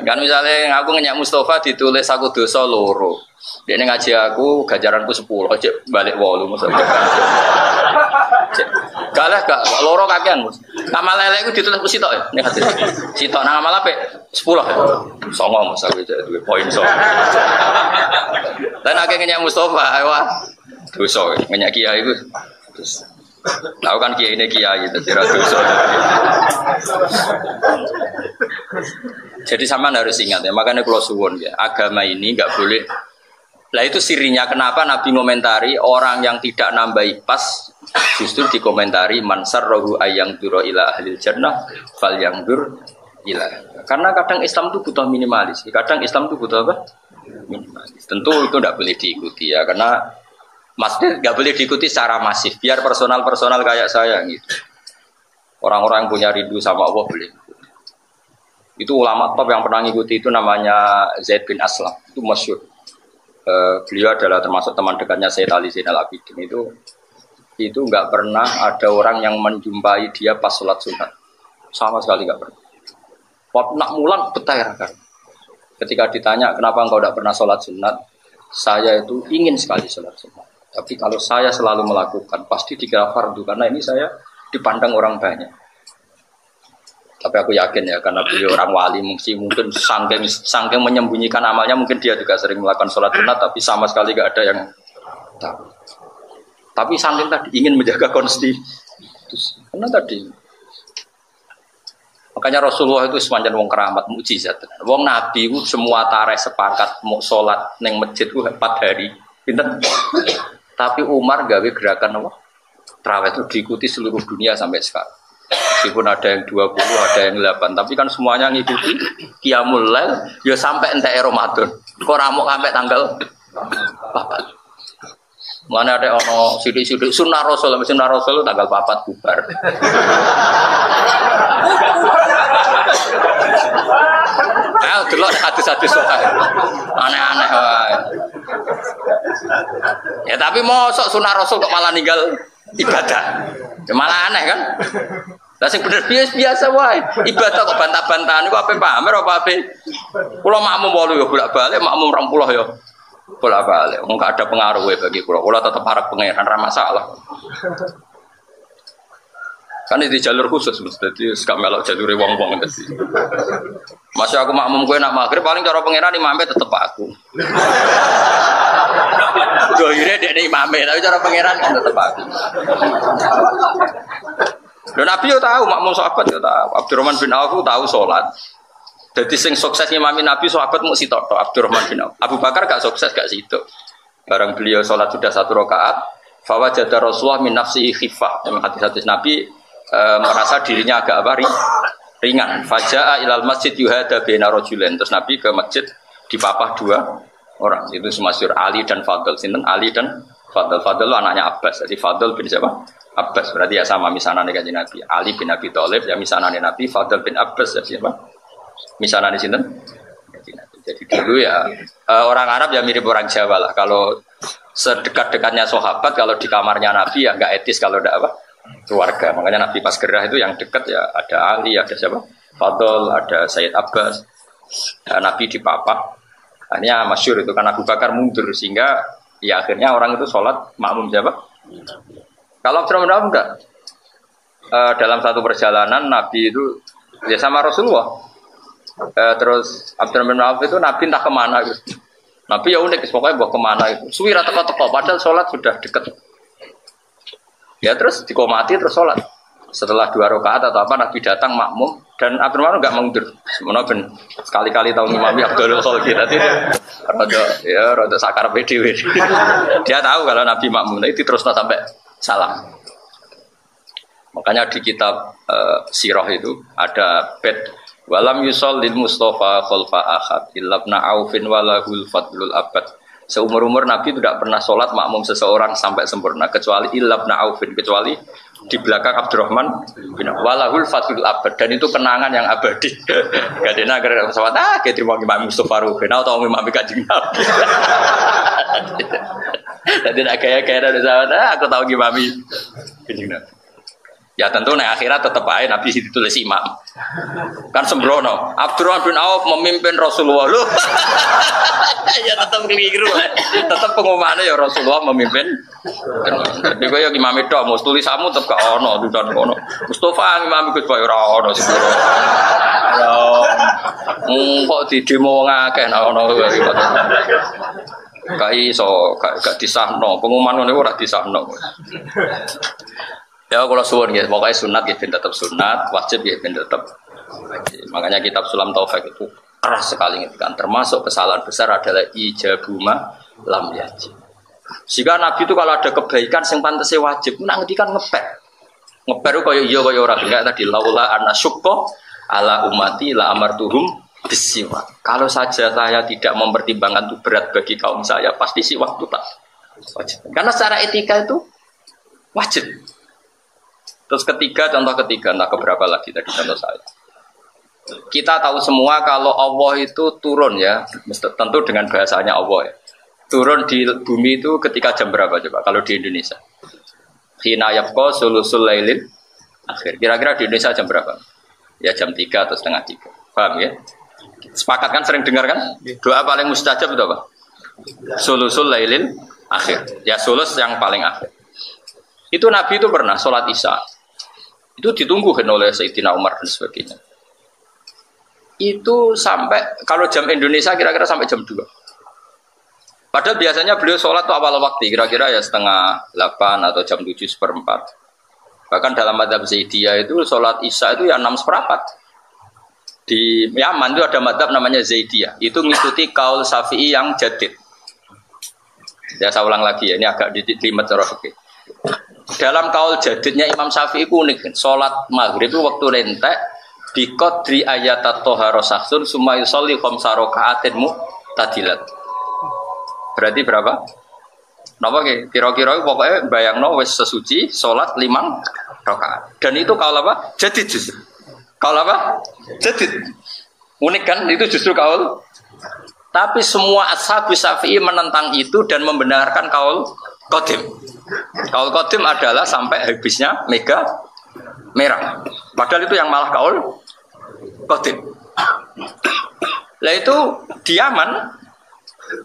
Kan misalnya aku ngenyak Mustafa ditulis aku dosa loro. Dia ngaji aku gajaranku 10, aja balik 8 maksudnya. Galah gak loro kakean Mus. Ngamal lele iku ditulis sitok ya. Nek hadis. Sitok nang ngamal apik 10 ya. Songo Mus aku duwe poin so. Lan akeh ngenyak Mustafa, wah. Dosa ngenyak kiai iku. Tahu kan kiai ini kiai dadi ra dosa. Jadi sama harus ingat ya, makanya kalau suwon ya, agama ini nggak boleh. Lah itu sirinya kenapa Nabi ngomentari orang yang tidak nambahi pas justru dikomentari mansar rohu ayang duro ila ahlil jannah fal yang dur ila. Karena kadang Islam itu butuh minimalis, kadang Islam itu butuh apa? Minimalis. Tentu itu tidak boleh diikuti ya, karena masjid nggak boleh diikuti secara masif. Biar personal kayak saya gitu. Orang-orang yang punya rindu sama Allah boleh. Itu ulama top yang pernah ngikuti itu namanya Zaid bin Aslam, itu masyhur. Beliau adalah termasuk teman dekatnya Sayyid Ali Zainal Abidin. Itu nggak pernah ada orang yang menjumpai dia pas sholat sunat, sama sekali nggak pernah. Waktu nak mulang betah kan. Ketika ditanya kenapa engkau tidak pernah sholat sunat, saya itu ingin sekali sholat sunat. Tapi kalau saya selalu melakukan pasti dikira fardu karena ini saya dipandang orang banyak. Tapi aku yakin ya karena beliau orang wali mungkin sangking menyembunyikan amalnya mungkin dia juga sering melakukan sholat sunat tapi sama sekali gak ada yang tahu. Tapi sangking tadi ingin menjaga konstitusi. Karena tadi makanya Rasulullah itu sepanjang wong keramat mukjizat. Wong Nabi itu semua tareh sepakat mau sholat neng masjid itu 4 hari. Pinten? Tapi Umar gawe gerakan apa? Tarawih itu diikuti seluruh dunia sampai sekarang. Meskipun ada yang 20, ada yang 8, tapi kan semuanya ngikuti Qiyamul Lail ya sampai entek Ramadan. Kok ramuk sampai tanggal 4. Mana ada ono sidik-sidik sunah Rasul tanggal 4 bubar. Ayo delok hadis-hadis sahih. Aneh-aneh wae. Ya tapi mosok sunah Rasul kok malah ninggal ibadah. Ya malah aneh kan? Lah sing bener biasa wae. Ibadah kok bantah-bantahan iku ape pamer apa ape? Kula makmum 8 ya bolak-balik, makmum 20 ya bolak-balik. Wong gak ada pengaruh bagi kula. Kula tetep harap pangeran ra masalah. Kan di jalur khusus mesti gak melok jalure wong-wong tadi. Masih aku makmum kowe nak magrib paling cara pangeran imame tetep aku. Dohire dekne imame tapi cara pangeran kan tetep aku. Dan Nabi yo tahu, makmum sahabat yo tahu. Abdurrahman bin Auf tahu sholat. Jadi sing sukses ngimami Nabi sahabat mu sitok Abdurrahman bin Auf. Abu Bakar gak sukses gak situ. Barang beliau sholat sudah 1 rakaat, fa wajada Rasulullah min nafsihi khifah. Hadis-hadis Nabi merasa dirinya agak apa ringan. Fajaa ilal masjid yuhada baina rajulain. Terus Nabi ke masjid dipapah 2 orang. Itu masyhur Ali dan Fadl. Sinten Ali dan Fadl. Fadl itu anaknya Abbas. Jadi Fadl bin siapa? Abbas. Berarti ya sama misanane kanjeng Nabi. Ali bin Abi Thalib ya misanane Nabi. Fadl bin Abbas ya siapa? Misanane sinten? Jadi dulu ya orang Arab ya mirip orang Jawa lah. Kalau sedekat-dekatnya sahabat, kalau di kamarnya Nabi ya nggak etis kalau ada apa keluarga. Makanya Nabi pas gerah itu yang dekat ya ada Ali, ada siapa? Fadl, ada Sayyid Abbas. Nabi dipapah. Hanya masyhur itu kan Abu Bakar mundur sehingga ya akhirnya orang itu sholat makmum siapa? Kalau Abdurrahman enggak. Dalam satu perjalanan Nabi itu ya sama Rasulullah. Terus Abdurrahman itu Nabi entah kemana gitu. Nabi ya unik, pokoknya bawa kemana itu. Suwi teko-teko padahal sholat sudah dekat. Ya terus dikomati terus sholat. Setelah 2 rakaat atau apa Nabi datang makmum dan Abdurrahman enggak mundur. Sebenarnya sekali-kali tahu ngimami Abdul Khalid tadi rada sakar PDW. Dia tahu kalau Nabi makmum itu terus sampai salam. Makanya di kitab Sirah itu ada bed walam yusallil Mustafa khalfa ahad illabna aufin walahul fadlul abad. Seumur-umur Nabi tidak pernah sholat makmum seseorang sampai sempurna kecuali illabna aufin, kecuali di belakang Abdurrahman bin walahul fadlul abad, dan itu kenangan yang abadi. Gadena gara pesawat kayak terima Imam Mustafa Ruhin atau Imam Kanjeng Nabi. Jadi nak kaya-kaya dari pesawat aku tahu Imam Kanjeng Nabi. Ya tentu nek akhirat tetep ae Nabi ditulis imam. Kan sembrono. Abdurrahman bin Auf memimpin Rasulullah. Loh. Ya tetep keliru. Tetep pengumumannya ya Rasulullah memimpin. Tapi kok ya imam itu mau tulisanmu tetep gak ono dudan kono. Mustofa imam ikut bae ora ono sing. Kok di demo ngakeh ono. Gak iso, gak disahno. Pengumuman ngono ora disahno. Ya kalau suwun ya, pokoknya sunat ya ben tetap sunat, wajib ya ben tetap wajib. Makanya kitab Sulam Taufik itu keras sekali kan. Termasuk kesalahan besar adalah ijabuma lam yajib. Jika Nabi itu kalau ada kebaikan yang pantasnya wajib, nak ngendikan ngeper. Ngeper itu kaya iya kaya ora enggak tadi laula anna syukko ala umati la amartuhum bisiwak. Kalau saja saya tidak mempertimbangkan itu berat bagi kaum saya, pasti siwak itu tak wajib. Karena secara etika itu wajib. Terus ketiga, contoh ketiga, entah keberapa lagi tadi contoh saya. Kita tahu semua kalau Allah itu turun ya, tentu dengan bahasanya Allah ya. Turun di bumi itu ketika jam berapa coba kalau di Indonesia? Hina yabqa sulusul lailin akhir. Kira-kira di Indonesia jam berapa? Ya jam 3 atau setengah 3. Paham ya? Sepakat kan, sering dengar kan? Doa paling mustajab itu apa? Sulusul lailin akhir. Ya sulus yang paling akhir. Itu Nabi itu pernah sholat Isya. Itu ditunggukan oleh Sayyidina Umar dan sebagainya. Itu sampai, kalau jam Indonesia kira-kira sampai jam 2. Padahal biasanya beliau sholat itu awal waktu, kira-kira ya setengah 8 atau jam 7:04. Bahkan dalam madzhab Zaidiyah itu sholat Isya itu ya 6:04. Di Yaman itu ada madzhab namanya Zaidiyah. Itu ngikuti kaul Syafi'i yang jadid. Ya saya ulang lagi ya, ini agak dilimet cara fikih. Dalam kaul jadidnya Imam Syafi'i itu unik. Sholat maghrib itu waktu lentek biqadri ayatat toharo saksun summa yusolli khamsa raka'atin mu'tadilat. Berarti berapa? Napa kira-kira pokoknya bayangno wis sesuci sholat 5 rakaat. Dan itu kaul apa? Jadid justru. Kaul apa? Jadid. Unik kan? Itu justru kaul. Tapi semua ashab Syafi'i menentang itu dan membenarkan kaul qadim. Kaul qadim adalah sampai habisnya mega merah. Padahal itu yang malah kaul qadim. Lah itu di Yaman,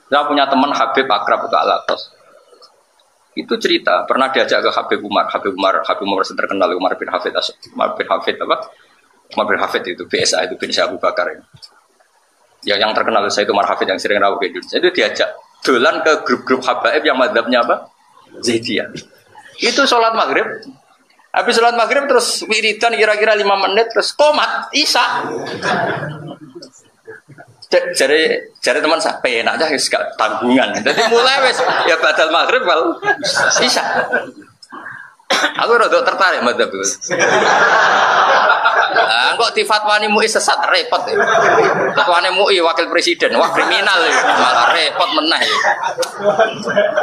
saya punya teman Habib akrab ke Alatos. Itu cerita pernah diajak ke Habib Umar terkenal Umar bin Hafid apa? Umar bin Hafid itu BSA itu bin Abu Bakar ini. Ya yang terkenal saya itu Umar Hafid yang sering rawuh ke Indonesia. Itu diajak dolan ke grup-grup habaib yang madzhabnya apa? Zaidiyah. Itu sholat maghrib. Habis sholat maghrib terus wiridan kira-kira 5 menit terus qomat Isya. Jare teman saya penak aja gak tanggungan. Jadi mulai wes ya badal maghrib wal Isya. Aku rada tertarik madzhab itu. Kok difatwani MUI sesat repot ya. Fatwane MUI wakil presiden, wah kriminal ya. Malah repot meneh.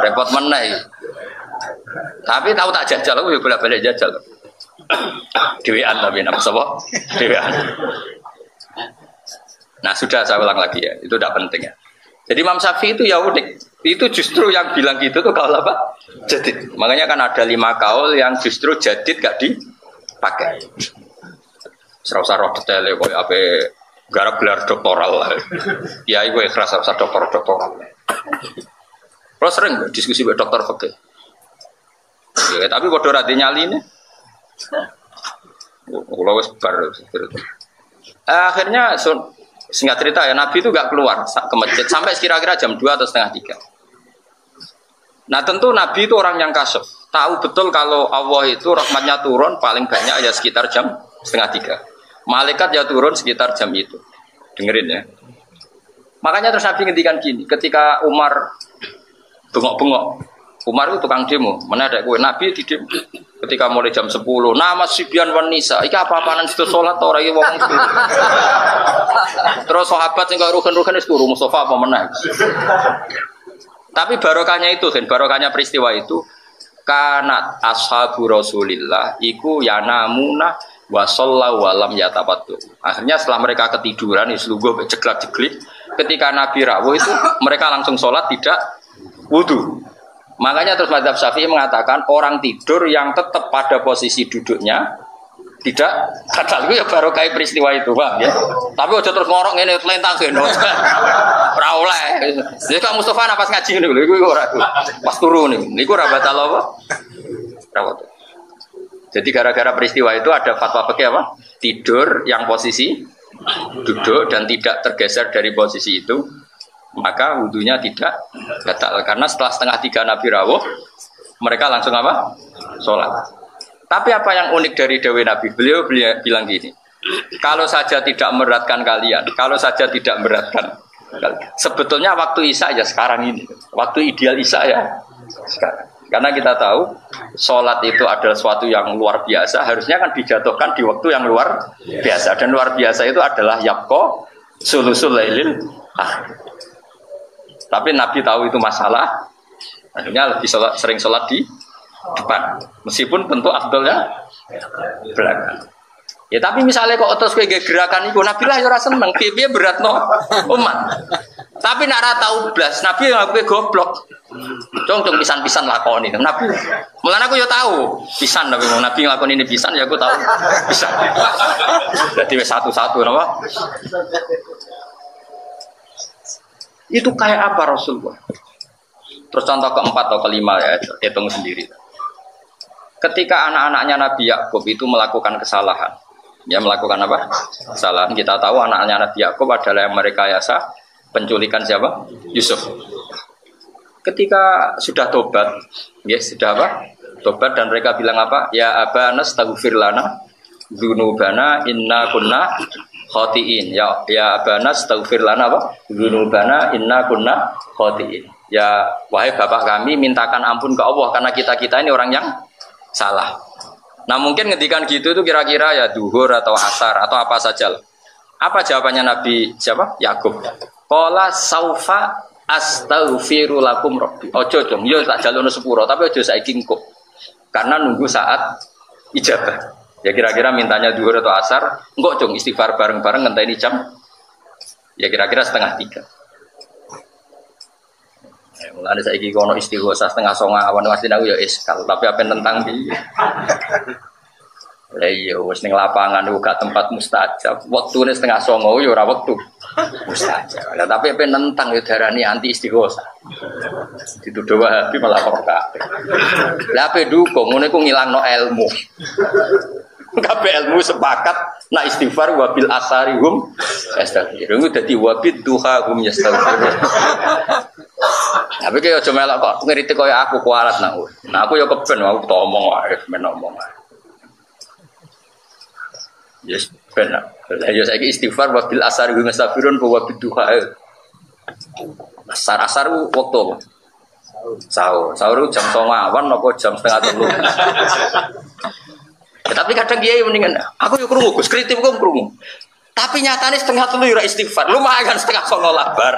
Repot meneh. Tapi tahu tak jajal aku ya bolak-balik jajal. Dewean tapi nama sapa? Dewean. Nah, sudah saya ulang lagi ya. Itu tidak penting ya. Jadi Imam Syafi'i itu ya unik. Itu justru yang bilang gitu tuh kaul apa? Jadid. Makanya kan ada 5 kaul yang justru jadid gak dipakai. Serasa roh detailnya kok apa garap gelar doktoral lah. Ya ibu ikhlas serasa doktoral. Kalau sering diskusi dengan dokter fikih. Ya, tapi bodoh rati nyali ini. Kalau wes bar. Akhirnya singkat cerita ya Nabi itu gak keluar ke masjid sampai kira-kira jam 2 atau setengah 3. Nah tentu Nabi itu orang yang kasyaf. Tahu betul kalau Allah itu rahmatnya turun paling banyak ya sekitar jam setengah 3. Malaikat ya turun sekitar jam itu. Dengerin ya. Makanya terus Nabi ngendikan gini, ketika Umar bengok-bengok. Umar itu tukang demo, mana ada kue Nabi di demo. Ketika mulai jam 10, nama Sibyan wan Nisa, iki apa-apaan situ sholat ora iki wong itu. Terus sahabat sing kok rugen-rugen wis turu Mustafa apa meneh. Tapi barokahnya itu kan, barokahnya peristiwa itu kanat ashabu Rasulillah iku yanamuna wa shallallahu wa lam yatafaddu. Akhirnya setelah mereka ketiduran islugo ceklak-ceklik, ketika Nabi rawuh itu mereka langsung sholat tidak wudu. Makanya terus mazhab Syafi'i mengatakan orang tidur yang tetap pada posisi duduknya tidak batal. Itu ya baru kayak peristiwa itu, Bang ya. Tapi aja terus ngorok ngene telentang geno. Ora oleh. Jadi Kak Mustofa napas ngaji niku lho iku ora. Pas turu niku ora batal apa? Ora batal. Jadi gara-gara peristiwa itu ada fatwa fikih apa? Tidur yang posisi duduk dan tidak tergeser dari posisi itu, maka wudunya tidak batal. Karena setelah setengah 3 Nabi rawuh, mereka langsung apa? Sholat. Tapi apa yang unik dari dawuh Nabi? Beliau bilang gini, kalau saja tidak memberatkan kalian, kalau saja tidak memberatkan kalian, sebetulnya waktu Isya ya sekarang ini, waktu ideal Isya ya sekarang. Karena kita tahu sholat itu adalah sesuatu yang luar biasa, harusnya kan dijatuhkan di waktu yang luar biasa. Dan luar biasa itu adalah yabqa sulusul lailil akhir. Tapi Nabi tahu itu masalah, akhirnya lebih sering sholat di depan, meskipun tentu afdolnya belakang. Ya tapi misalnya kok terus kayak gerakan itu, Nabi lah ya ora seneng, piye berat no umat. Tapi nak ora tau blas, Nabi yang aku goblok. Cung pisan-pisan lakoni. Nabi, mulane aku ya tahu pisan tapi Nabi nglakoni ini pisan ya aku tahu pisan. Jadi wis satu-satu napa? Itu kayak apa Rasulullah? Terus contoh keempat atau kelima ya, hitung sendiri. Ketika anak-anaknya Nabi Yakub itu melakukan kesalahan, ya melakukan apa? Kesalahan. Kita tahu anak-anaknya Nabi Yakub adalah yang merekayasa penculikan siapa? Yusuf. Ketika sudah tobat, ya sudah apa? Tobat dan mereka bilang apa? Ya abana astaghfir lana dzunubana inna kunna khotiin. Ya abana astaghfir lana apa? Dzunubana inna kunna khotiin. Ya wahai bapak kami, mintakan ampun ke Allah karena kita-kita ini orang yang salah. Nah mungkin ngedikan gitu itu kira-kira ya duhur atau asar atau apa saja. Apa jawabannya Nabi siapa? Yakub. Qala saufa astaghfiru lakum rabbi. Ojo dong, yo tak jalono sepuro tapi ojo saiki engko. Karena nunggu saat ijabah. Ya kira-kira mintanya duhur atau asar, engko dong istighfar bareng-bareng ngenteni jam. Ya kira-kira 2:30. Mulane saiki kono istighosa 9:30 awan mesti aku ya iskal, tapi apa tentang piye? Lah iya wis ning lapangan iku gak tempat mustajab. Wektune 9:30 ya ora wektu mustajab. Lah tapi apa nentang ya darani anti istighosa. Dituduh Wahabi malah kok kabeh. Lah ape dukung ngene ku ngilangno ilmu. Kabeh ilmu sepakat nak istighfar wa bil asarihum yastaghfir. Iku dadi wa bid duha hum yastaghfir. Tapi kaya aja melok kok ngritik kaya aku kualat nak. Nah aku ya keben aku omong wae men omong. Yes benar. Lah ya saiki istighfar wa bil asarihum yastaghfirun wa bid duha. Asar waktu apa? Sahur jam 09.00 apa jam 2:30. Ya, tapi kadang kiai mendingan aku yuk krungu Gus kritik kok krungu. Tapi nyatane 2:30 ora istighfar. Lumayan 2:30 labar.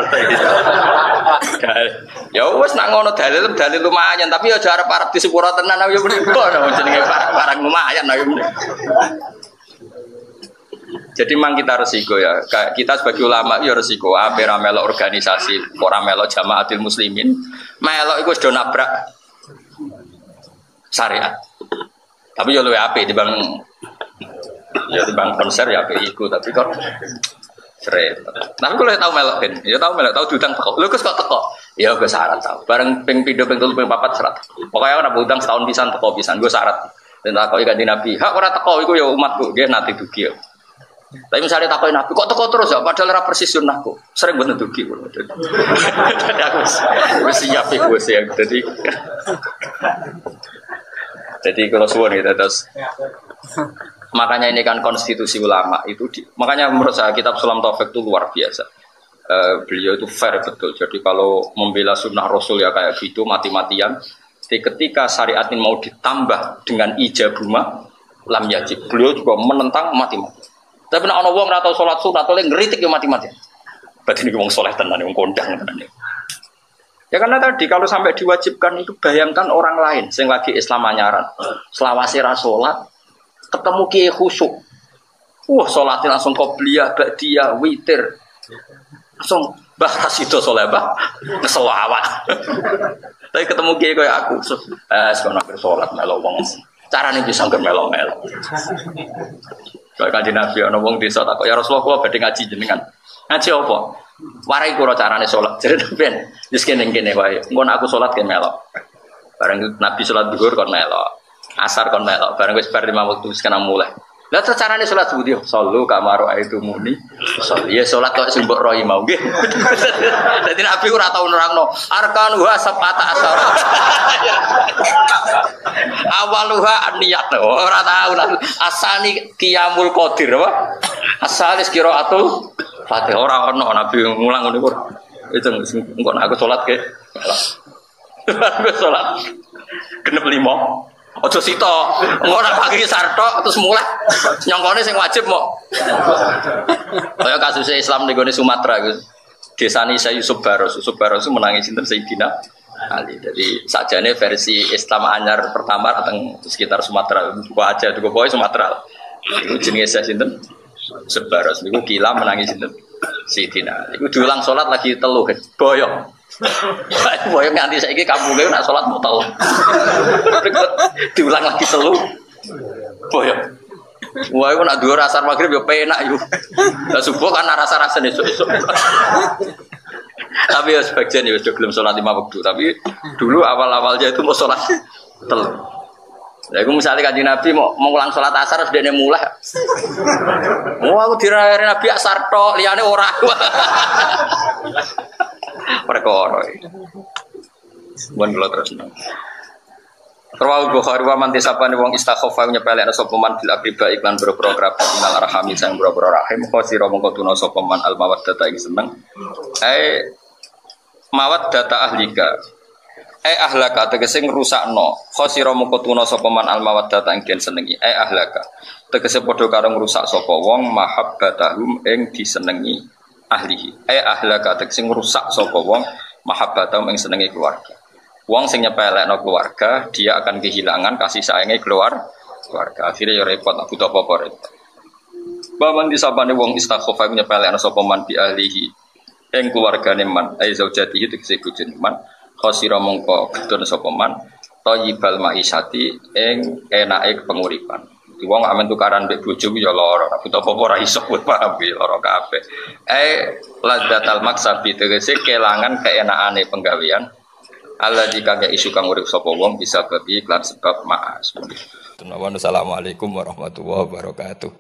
Ya wis nak ngono dalil lumayan tapi ya aja arep-arep di sepuro tenan aku yo meniku jenenge barang lumayan aku. Jadi memang kita resiko ya. Kita sebagai ulama ya resiko ape ra melok organisasi, ora melok jamaatul muslimin. Melok iku wis do nabrak syariat. Tapi yo luwih apik timbang konser ya apik iku tapi kok seret. Tapi kalau tahu melok kan, ya tahu melok tahu diutang teko. Lho kok teko? Ya gue syarat tahu. Bareng ping 3 ping 3 ping 4 syarat. Pokoke ana utang setahun pisan teko pisan gue syarat. Dan takoki kanjeng Nabi, "Hak ora teko iku ya umatku, nggih nanti dugi." Tapi misalnya takoki Nabi, "Kok teko terus ya padahal ora persis sunnahku." Sering bener dugi. Jadi aku wis siap iku wis ya. Jadi kalau suwon itu terus makanya ini kan konstitusi ulama itu makanya menurut saya kitab Sulam Taufik itu luar biasa. Beliau itu fair betul. Jadi kalau membela sunnah Rasul ya kayak gitu mati-matian. Jadi ketika syariat ini mau ditambah dengan ijabuma lam yajib. Beliau juga menentang mati-mati. Tapi nek ana wong ora tau salat sunat oleh ngritik ya mati-mati. Berarti niku wong saleh tenan wong kondang tenan. Ya karena tadi kalau sampai diwajibkan itu bayangkan orang lain sing lagi Islam anyaran, selawase ra salat, ketemu kiai khusyuk. Salatnya langsung qobliyah, ba'diyah, witir. Langsung bahas itu saleh bah, keselawat. Tapi ketemu kiai kayak aku, sekono akhir salat melok wong. Carane bisa melo-melo. Kalau Kanjeng Nabi ana wong desa takok ya Rasulullah kula badhe ngaji jenengan. Ngaji apa? Warai kula carane salat. Jare ben wis kene-kene wae. Engko aku salat ke melok. Bareng Nabi salat zuhur kon melok. Asar kon melok. Bareng wis bar 5 waktu wis kena mulai. Lah terus carane salat budi sallu kamaru aitu muni. Ya salat kok sing mbok roi mau nggih. Dadi Nabi ora tau nerangno arkanuha sapata asar. Awaluha niat ora tau asani qiyamul qadir apa? Asalis qiraatul Fatihah ora ono Nabi ngulang ngono iku. Itu engko aku salat ke. Aku salat genep 5. Ojo sito, ora pagi sartok terus mulai nyongkone sing wajib mok. Kaya kasus Islam ning gone Sumatera iku. Desane Saya Yusuf Baros menangi sinten Sayyidina Ali. Jadi sakjane versi Islam anyar pertama teng sekitar Sumatera. Buku aja tuku pokoke Sumatera. Iku jenenge Saya sinten Sebaros niku kila menangi sinten Sayyidina. Iku diulang salat lagi telu boyong. Boyong nganti saiki kampunge nak salat mau tau. Diulang lagi telu. Boyong. Wah, iku nak dhuwur asar magrib yo penak iku. Lah subuh kan rasa-rasane esuk-esuk. Tapi ya sebagian ya sudah belum sholat 5 waktu. Tapi dulu awal-awalnya itu mau sholat telu. Lah iku misale Kanjeng Nabi mau ngulang sholat asar wis dene mulai. Aku dirayani Nabi asar tok, liyane ora. Perkara. Mun kula terus. Rawahu Bukhari wa man tisapane wong istakhafa nyepelekna sapa man bil aqiba iklan boro-boro kerabat minal arhami sang boro-boro rahim khosira mongko tuna sapa man al mawaddata ing seneng. Mawaddata ahlika. Ahlaka tegese ngrusakno khosira mongko tuna sapa man al mawaddata ing den senengi. Ahlaka tegese padha karo ngrusak sapa wong mahabbatahum ing disenengi ahlihi. Ahlaka tegese ngrusak sapa wong mahabbatahum ing senengi keluarga. Wong sing nyepelekno keluarga, dia akan kehilangan kasih sayangnya keluarga. Akhirnya ya repot, aku tak apa-apa repot. Baman disabane wong istakhofa nyepelekno sapa man bi ahlihi. Ing keluargane man, ai zaujatihi tegese bojone man, khosira mongko gedon sapa man, thayyibal maisati ing enake penguripan. Di wong amen tukaran mbek bojo ya lara, aku tak apa-apa ora iso paham ya lara kabeh. Ladzatal maksabi tegese kelangan keenakane penggawean. Allah jika gak isu kang urip sapa wong bisa babi lan sebab maas. Assalamualaikum warahmatullahi wabarakatuh.